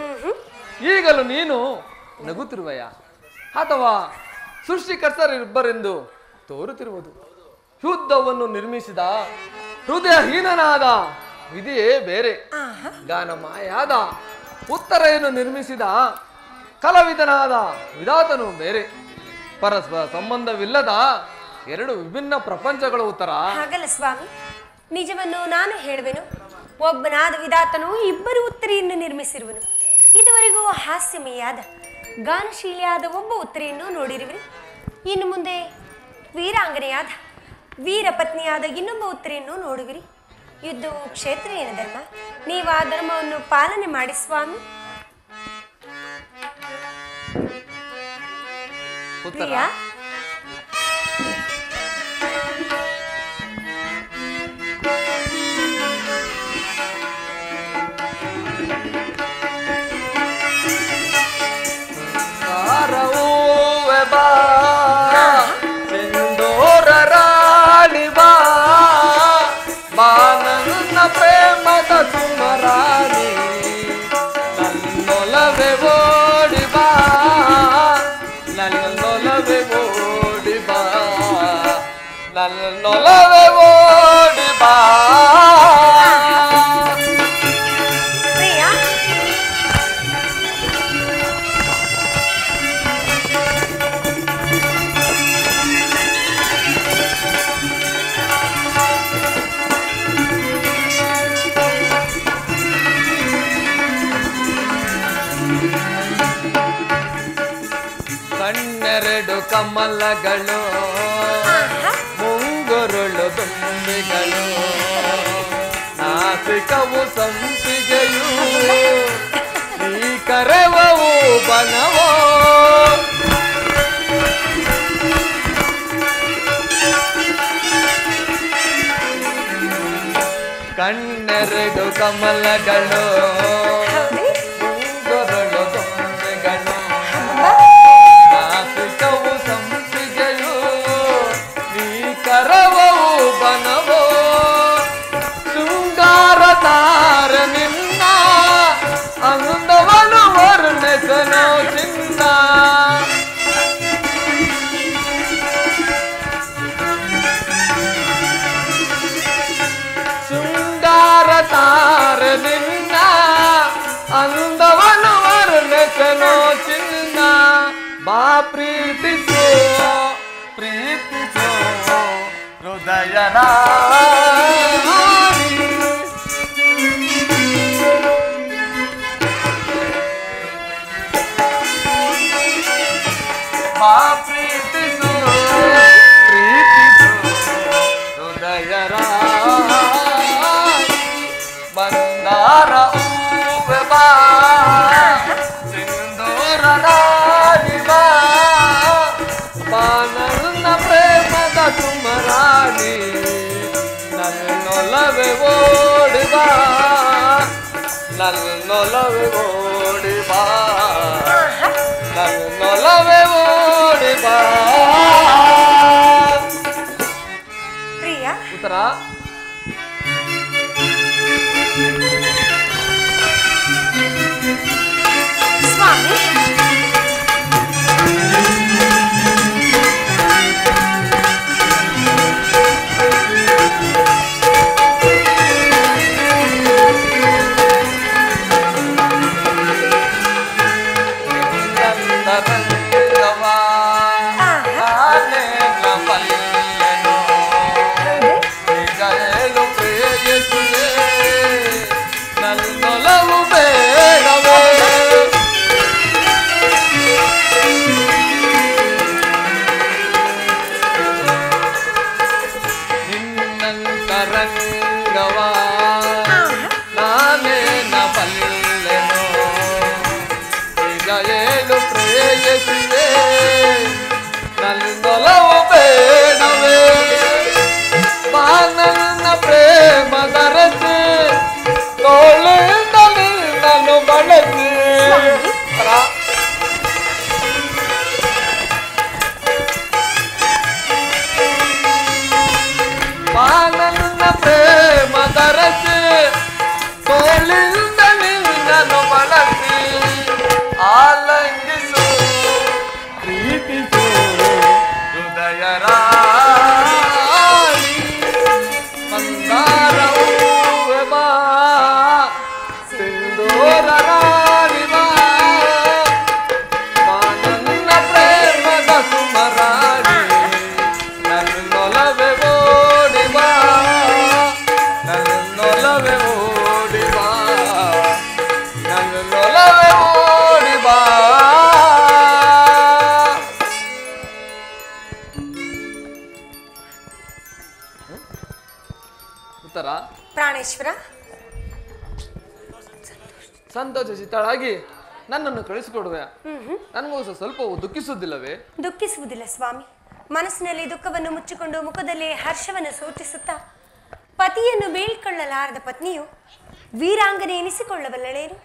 ಈಗಲೂ ನೀನು ನಗುತ್ತಿರುವೆಯ ಅಥವಾ ಸೃಷ್ಟಿಕರ್ತರಿಬ್ಬರೆಂದು ತೋರುತ್ತಿರುವುದು? ಯುದ್ಧವನ್ನು ನಿರ್ಮಿಸಿದ ಹೃದಯಹೀನನಾದ ವಿಧಿಯೇ ಬೇರೆ, ಗಾನಮಾಯಾದ ಉತ್ತರೆಯನ್ನು ನಿರ್ಮಿಸಿದ ಕಲಾವಿದನಾದ ವಿಧಾತನು ಬೇರೆ. ಪರಸ್ಪರ ಸಂಬಂಧವಿಲ್ಲದ ಎರಡು ವಿಭಿನ್ನ ಪ್ರಪಂಚಗಳ ಉತ್ತರ. ಹಾಗಲ್ಲ ಸ್ವಾಮಿ, ನಿಜವನ್ನು ನಾನು ಹೇಳುವೆನು. ಒಬ್ಬನಾದ ವಿಧಾತನು ಇಬ್ಬರು ಉತ್ತರಿಯನ್ನು ನಿರ್ಮಿಸಿರುವನು. ಇದುವರೆಗೂ ಹಾಸ್ಯಮಯಾದ ಗಾನಶೀಲಿಯಾದ ಒಬ್ಬ ಉತ್ತರಿಯನ್ನು ನೋಡಿರುವಿರಿ. ಇನ್ನು ಮುಂದೆ ವೀರಾಂಗನೆಯಾದ ವೀರ ಪತ್ನಿಯಾದ ಇನ್ನೊಬ್ಬ ಉತ್ತರಿಯನ್ನು ನೋಡುವಿರಿ. ಯುದ್ಧವು ಕ್ಷೇತ್ರೀಯ ಧರ್ಮ. ನೀವು ಆ ಧರ್ಮವನ್ನು ಪಾಲನೆ ಮಾಡಿ ಸ್ವಾಮಿ. ಪ್ರಿಯಾ, ಪ್ರೇಮದ ಸುಮರಾಣಿ ನನ್ನೊಲವೆ ಓಡಿ ಬಾ, ನನ್ನೊಲವೆ ಓಡಿ ಬಾ, ನನ್ನೊಲವೆ ಓಡಿ ಬಾ. ಪ್ರಿಯಾ, ಕಣ್ಣೆರಡು ಕಮಲಗಳು, ಮುಂಗುರುಳು ದುಂಬಿಗಳು, ನಾಸಿಕವು ಸಂಪಿಗೆಯು, ಈ ಕರೆವವು ಬನವೋ. ಕಣ್ಣೆರಡು ಕಮಲಗಳು, ಮುಂಗುರುಳು ದುಂಬಿಗಳು, ನಾಸಿಕವು ಸಂಪಿಗೆಯು, ಈ ಕರವವು ಬನವೋ. ಶೃಂಗಾರ ತಾರ ನಿನ್ನ ಅಂದವನು ವರ್ಣಿಸನು ಚಿನ್ನ. ಶೃಂಗಾರ ತಾರ ನಿನ್ನ ಅಂದವನು ವರ್ಣಿಸನು ಚಿನ್ನ. ಬಾ ಪ್ರೀತಿಸೋ ಪ್ರೀತಿಸೋ ಹೃದಯನ ಬಾ ಪ್ರೀತಿಸೋ ಪ್ರೀತಿಸೋ ಹೃದಯನ ಮಂದಾರ ಹೂವೆ ಬಾ, ಸಿಂಧೂರ ರಾಣಿ ಬಾ, ನನ್ನ ಪ್ರೇಮದ ಸುಮರಾಣಿ ನನ್ನೊಲವೆ ಓಡಿ ಬಾ, ನನ್ನೊಲವೆ ಓಡಿ ಬಾ, ನನ್ನೊಲವೆ ಓಡಿ ಬಾ. ಪ್ರಿಯಾ, ಉತ್ತರ ಸ್ವಾಮಿ. ನನ್ನೊಲವು ಬೇಡವೇ, ನಿನ್ನಂತರಂಗವ ನಾನೇನ ಬಲ್ಲೆನೋ, ಈಗ ಏನು ಪ್ರೇಯಸಿಯೇ ನನ್ನೊಲವು ಬೇಡವೇ. ಬಾ ನನ್ನ ಪ್ರೇಮ ದರಸಿ ತೋಳಿಂದ ನಿನ್ನನ್ನು ಬಳಸಿ. ಬಾ ನನ್ನ ಪ್ರೇಮ ಸಂತೋಷ ಚಿತ್ತಳಾಗಿ ನನ್ನನ್ನು ಕಳಿಸಿಕೊಡುವೆ. ನನಗೋಸ್ಕರ ಸ್ವಲ್ಪ ದುಃಖಿಸುವುದಿಲ್ಲವೇ? ದುಃಖಿಸುವುದಿಲ್ಲ ಸ್ವಾಮಿ. ಮನಸ್ಸಿನಲ್ಲಿ ದುಃಖವನ್ನು ಮುಚ್ಚಿಕೊಂಡು ಮುಖದಲ್ಲಿ ಹರ್ಷವನ್ನು ಸೂಚಿಸುತ್ತಾ ಪತಿಯನ್ನು ಬೀಳ್ಕೊಳ್ಳಲಾರದ ಪತ್ನಿಯು ವೀರಾಂಗನೆ ಎನಿಸಿಕೊಳ್ಳಬಲ್ಲಳೇನು?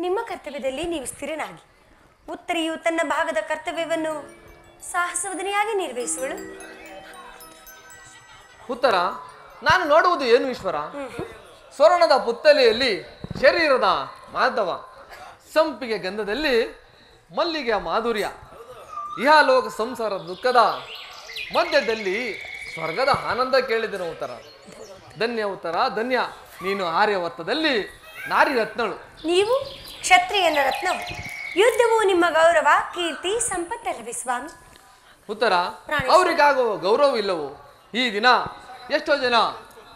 ನಿಮ್ಮ ಕರ್ತವ್ಯದಲ್ಲಿ ನೀವು ಸ್ಥಿರನಾಗಿ, ಉತ್ತರಿಯು ತನ್ನ ಭಾಗದ ಕರ್ತವ್ಯವನ್ನು ಸಾಹಸವದನೆಯಾಗಿ ನಿರ್ವಹಿಸುವಳು. ಉತ್ತರ, ನಾನು ನೋಡುವುದು ಏನು ಈಶ್ವರ? ಸ್ವರ್ಣದ ಪುತ್ತಲೆಯಲ್ಲಿ ಶರೀರದ ಮಾಧವ, ಸಂಪಿಗೆ ಗಂಧದಲ್ಲಿ ಮಲ್ಲಿಗೆಯ ಮಾಧುರ್ಯ, ಇಹಲೋಕ ಸಂಸಾರದ ದುಃಖದ ಮಧ್ಯದಲ್ಲಿ ಸ್ವರ್ಗದ ಆನಂದ ಕೇಳಿದನು. ಉತ್ತರ, ಧನ್ಯ ಉತ್ತರ, ಧನ್ಯ. ನೀನು ಆರ್ಯವತ್ತದಲ್ಲಿ ನಾರಿ ರತ್ನಳು, ನೀವು ಕ್ಷತ್ರಿಯನ ರತ್ನವು. ಯುದ್ಧವು ನಿಮ್ಮ ಗೌರವ, ಕೀರ್ತಿ, ಸಂಪತ್ತಲ್ಲವೇ ಸ್ವಾಮಿ? ಉತ್ತರ, ಅವರಿಗಾಗುವ ಗೌರವವಿಲ್ಲವು. ಈ ದಿನ ಎಷ್ಟೋ ಜನ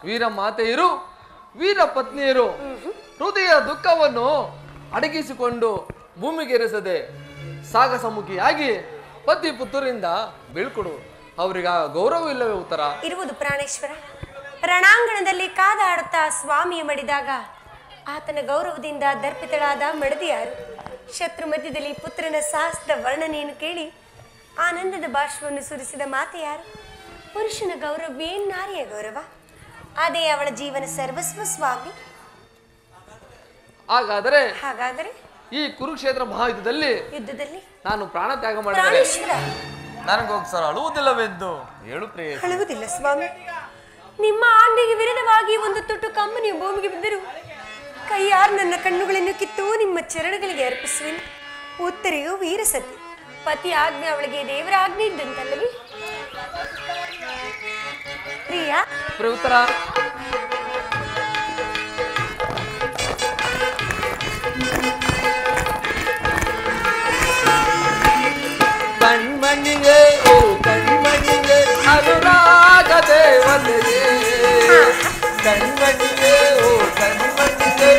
ವೀರ ಮಾತೆಯರು, ವೀರ ಪತ್ನಿಯರು ಹೃದಯ ದುಃಖವನ್ನು ಅಡಗಿಸಿಕೊಂಡು ಭೂಮಿಗೆರೆಸದೆ ಸಾಗಸಮುಖಿಯಾಗಿ ಪತಿ ಪುತ್ರರಿಂದ ಬೀಳ್ಕೊಡು. ಅವರಿಗ ಗೌರವವಿಲ್ಲವೇ? ಉತ್ತರ, ಇರುವುದು ಪ್ರಾಣೇಶ್ವರ. ರಣಾಂಗಣದಲ್ಲಿ ಕಾದಾಡುತ್ತಾ ಸ್ವಾಮಿಯ ಮಡಿದಾಗ ಆತನ ಗೌರವದಿಂದ ದರ್ಪಿತಳಾದ ಮಡದಿಯಾರು? ಶತ್ರು ಮಧ್ಯದಲ್ಲಿ ಪುತ್ರನ ಸಾಹಸದ ವರ್ಣನೆಯನ್ನು ಕೇಳಿ ಆನಂದದ ಬಾಷ್ಪವನ್ನು ಸುರಿಸಿದ ಮಾತೆ ಯಾರು? ಪುರುಷನ ಗೌರವವೇ ನಾರಿಯ ಗೌರವ, ಅದೇ ಅವಳ ಜೀವನ ಸರ್ವಸ್ವ ಸ್ವಾಮಿ. ಹಾಗಾದರೆ ಈ ಕುರುಕ್ಷೇತ್ರ ಮಹಾಯುದ್ಧದಲ್ಲಿ ನಾನು ಪ್ರಾಣ ತ್ಯಾಗ ಮಾಡಿದರೆ ನನಗೋಸ್ಕರ ಅಳುವುದಿಲ್ಲವೆಂದು ಹೇಳು ಪ್ರಿಯ. ಅಳುವುದಿಲ್ಲ ಸ್ವಾಮಿ. ನಿಮ್ಮ ಆಜ್ಞೆಗೆ ವಿರುದ್ಧವಾಗಿ ಒಂದು ತುಟ್ಟು ಕಮ್ಮನಿಯು ಭೂಮಿಗೆ ಬಿದ್ದರು ಕೈಯಾರು ನನ್ನ ಕಣ್ಣುಗಳನ್ನು ಕಿತ್ತು ನಿಮ್ಮ ಚರಣಗಳಿಗೆ ಅರ್ಪಿಸುವೆನು. ಉತ್ತರೆಯು ವೀರಸತಿ, ಪತಿ ಆಜ್ಞೆ ಅವಳಿಗೆ ದೇವರ ಆಜ್ಞೆ ಇದ್ದಂತಲ್ಲವೇ? ಪ್ರಿಯಾ ಉತ್ತರ, ಕಣ್ಮಣಿಗೆ ಓ ಕಣ್ಮಣಿಗೆ ಅನುರಾಗ ದೇವತೆಯೇ, ಕಣ್ಮಣಿಗೆ ಓ ಕಣ್ಮಣಿಗೆ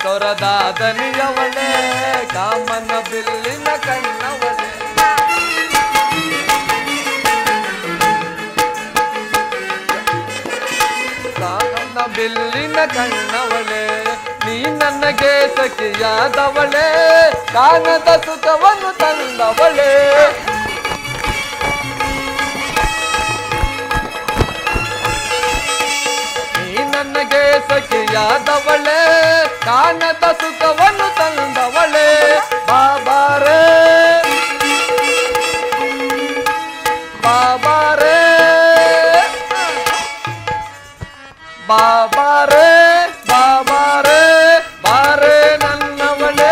ತೊರದ ದನಿಯವಳೆ, ಕಾಮನ ಬಿಲ್ಲಿನ ಕಣ್ಣವಳೆ, ಕಾಮನ ಬಿಲ್ಲಿನ ಕಣ್ಣವಳೆ, ನೀ ನನಗೆ ಸಖಿಯಾದವಳೆ, ಕಾಣದ ಸುಖವನ್ನು ತಂದವಳೆ. ನನಗೆ ಸಖಿಯಾದವಳೆ, ಕಾಣದ ಸುಖವನ್ನು ತಂದವಳೆ. ಬಾಬಾರೇ ಬಾಬಾರೇ ಬಾಬಾರೇ ಬಾಬಾರೇ ಬಾರೇ ನನ್ನವಳೆ,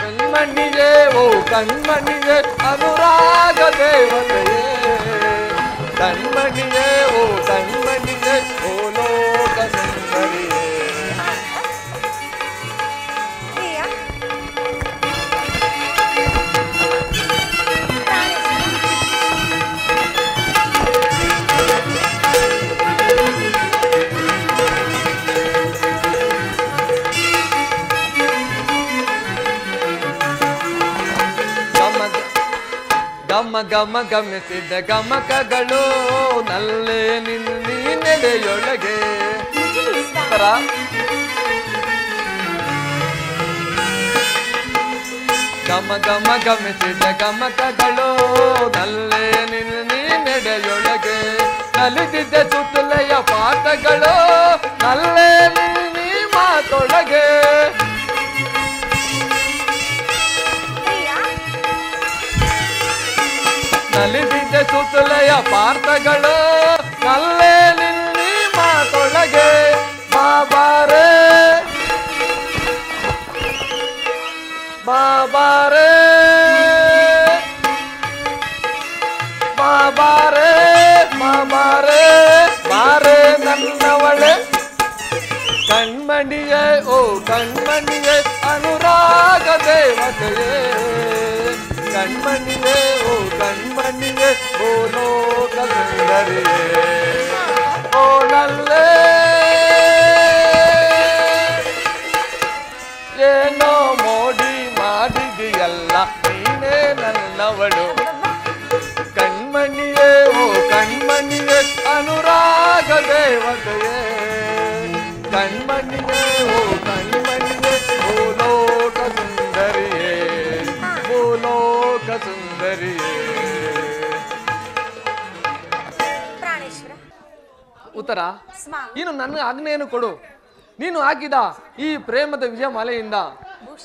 ಕಣ್ಮಣಿಗೆ ಓ ಕಣ್ಮಣಿಗೆ ಅನುರಾಗ ದೇವತೆಯೇ, ಕಣ್ಮಣಿಗೆ ಓ ಕಣ್ಮಣಿಗೆ ಓ ಲೋಕ ಸುಂದರಿಯೇ. ಗಮ ಗಮ ಗಮಿಸಿದ ಗಮಕಗಳು ನಲ್ಲೇ ನಿನ್ನಿ ನೆಡೆಯೊಳಗೆ. ಗಮ ಗಮ ಗಮಿಸಿದ ಗಮಕಗಳು ನಲ್ಲೇ ನೀ ನಡೆಯೊಳಗೆ ನಲಿದಿದ್ದ ಸುತ್ತಲೆಯ ಪಾಠಗಳು ನಲ್ಲೇ ನೀ ಮಾತೊಳಗೆ ನಲಿದಿದ್ದ ಸುತ್ತಲೆಯ ಪಾರ್ಥಗಳು ನಲ್ಲೇ ನಿನ್ನಿ ಮಾತೊಳಗೆ ಬಾಬಾರೇ ಬಾಬಾರೇ ಬಾಬಾರೇ ಬಾಬಾರೇ ಬಾರೇ ನನ್ನವಳೆ ಕಣ್ಮಣಿಯೇ ಓ ಕಣ್ಮಣಿಯೇ ಅನುರಾಗ ದೇವತೆಯೇ ಕಣ್ಮಣಿಯೇ ಓ ಕಣ್ಮಣಿಯೇ ಓ ಲೋಕ ಸುಂದರಿಯೇ ಓ ನಲ್ಲೇ ಏನೋ ಮೋಡಿ ಮಾಡಿದೆಯಲ್ಲ ನೀನೇ ನನ್ನವಳು ಕಣ್ಮಣಿಯೇ ಓ ಕಣ್ಮಣಿಯೇ ಅನುರಾಗ ದೇವತೆಯೇ ಕಣ್ಮಣಿಯೇ ಓ ಕಣ್ಮಣಿಯೇ ಓ ಲೋಕ ಸುಂದರಿಯೇ ಓ ಲೋಕ ಸುಂದರಿಯೇ. ಪ್ರಾಣೇಶ್ವರ ಉತ್ತರ ಸ್ವಾಮಿ ಇನ್ನು ನನ್ನ ಆಜ್ಞೆಯನ್ನು ಕೊಡು. ನೀನು ಹಾಕಿದ ಈ ಪ್ರೇಮದ ವಿಜಯಮಾಲೆಯಿಂದ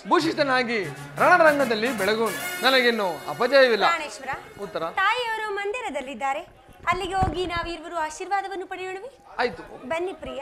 ಭೂಷಿತನಾಗಿ ರಣರಂಗದಲ್ಲಿ ಬೆಳಗು. ನನಗಿನ್ನು ಅಪಜಯವಿಲ್ಲ. ಪ್ರಾಣೇಶ್ವರ ಉತ್ತರ ತಾಯಿಯವರು ಮಂದಿರದಲ್ಲಿದ್ದಾರೆ, ಅಲ್ಲಿಗೆ ಹೋಗಿ ನಾವಿರುವರು ಆಶೀರ್ವಾದವನ್ನು ಪಡೆಯೋಣವಿ. ಆಯ್ತು. ಬನ್ನಿ ಪ್ರಿಯ.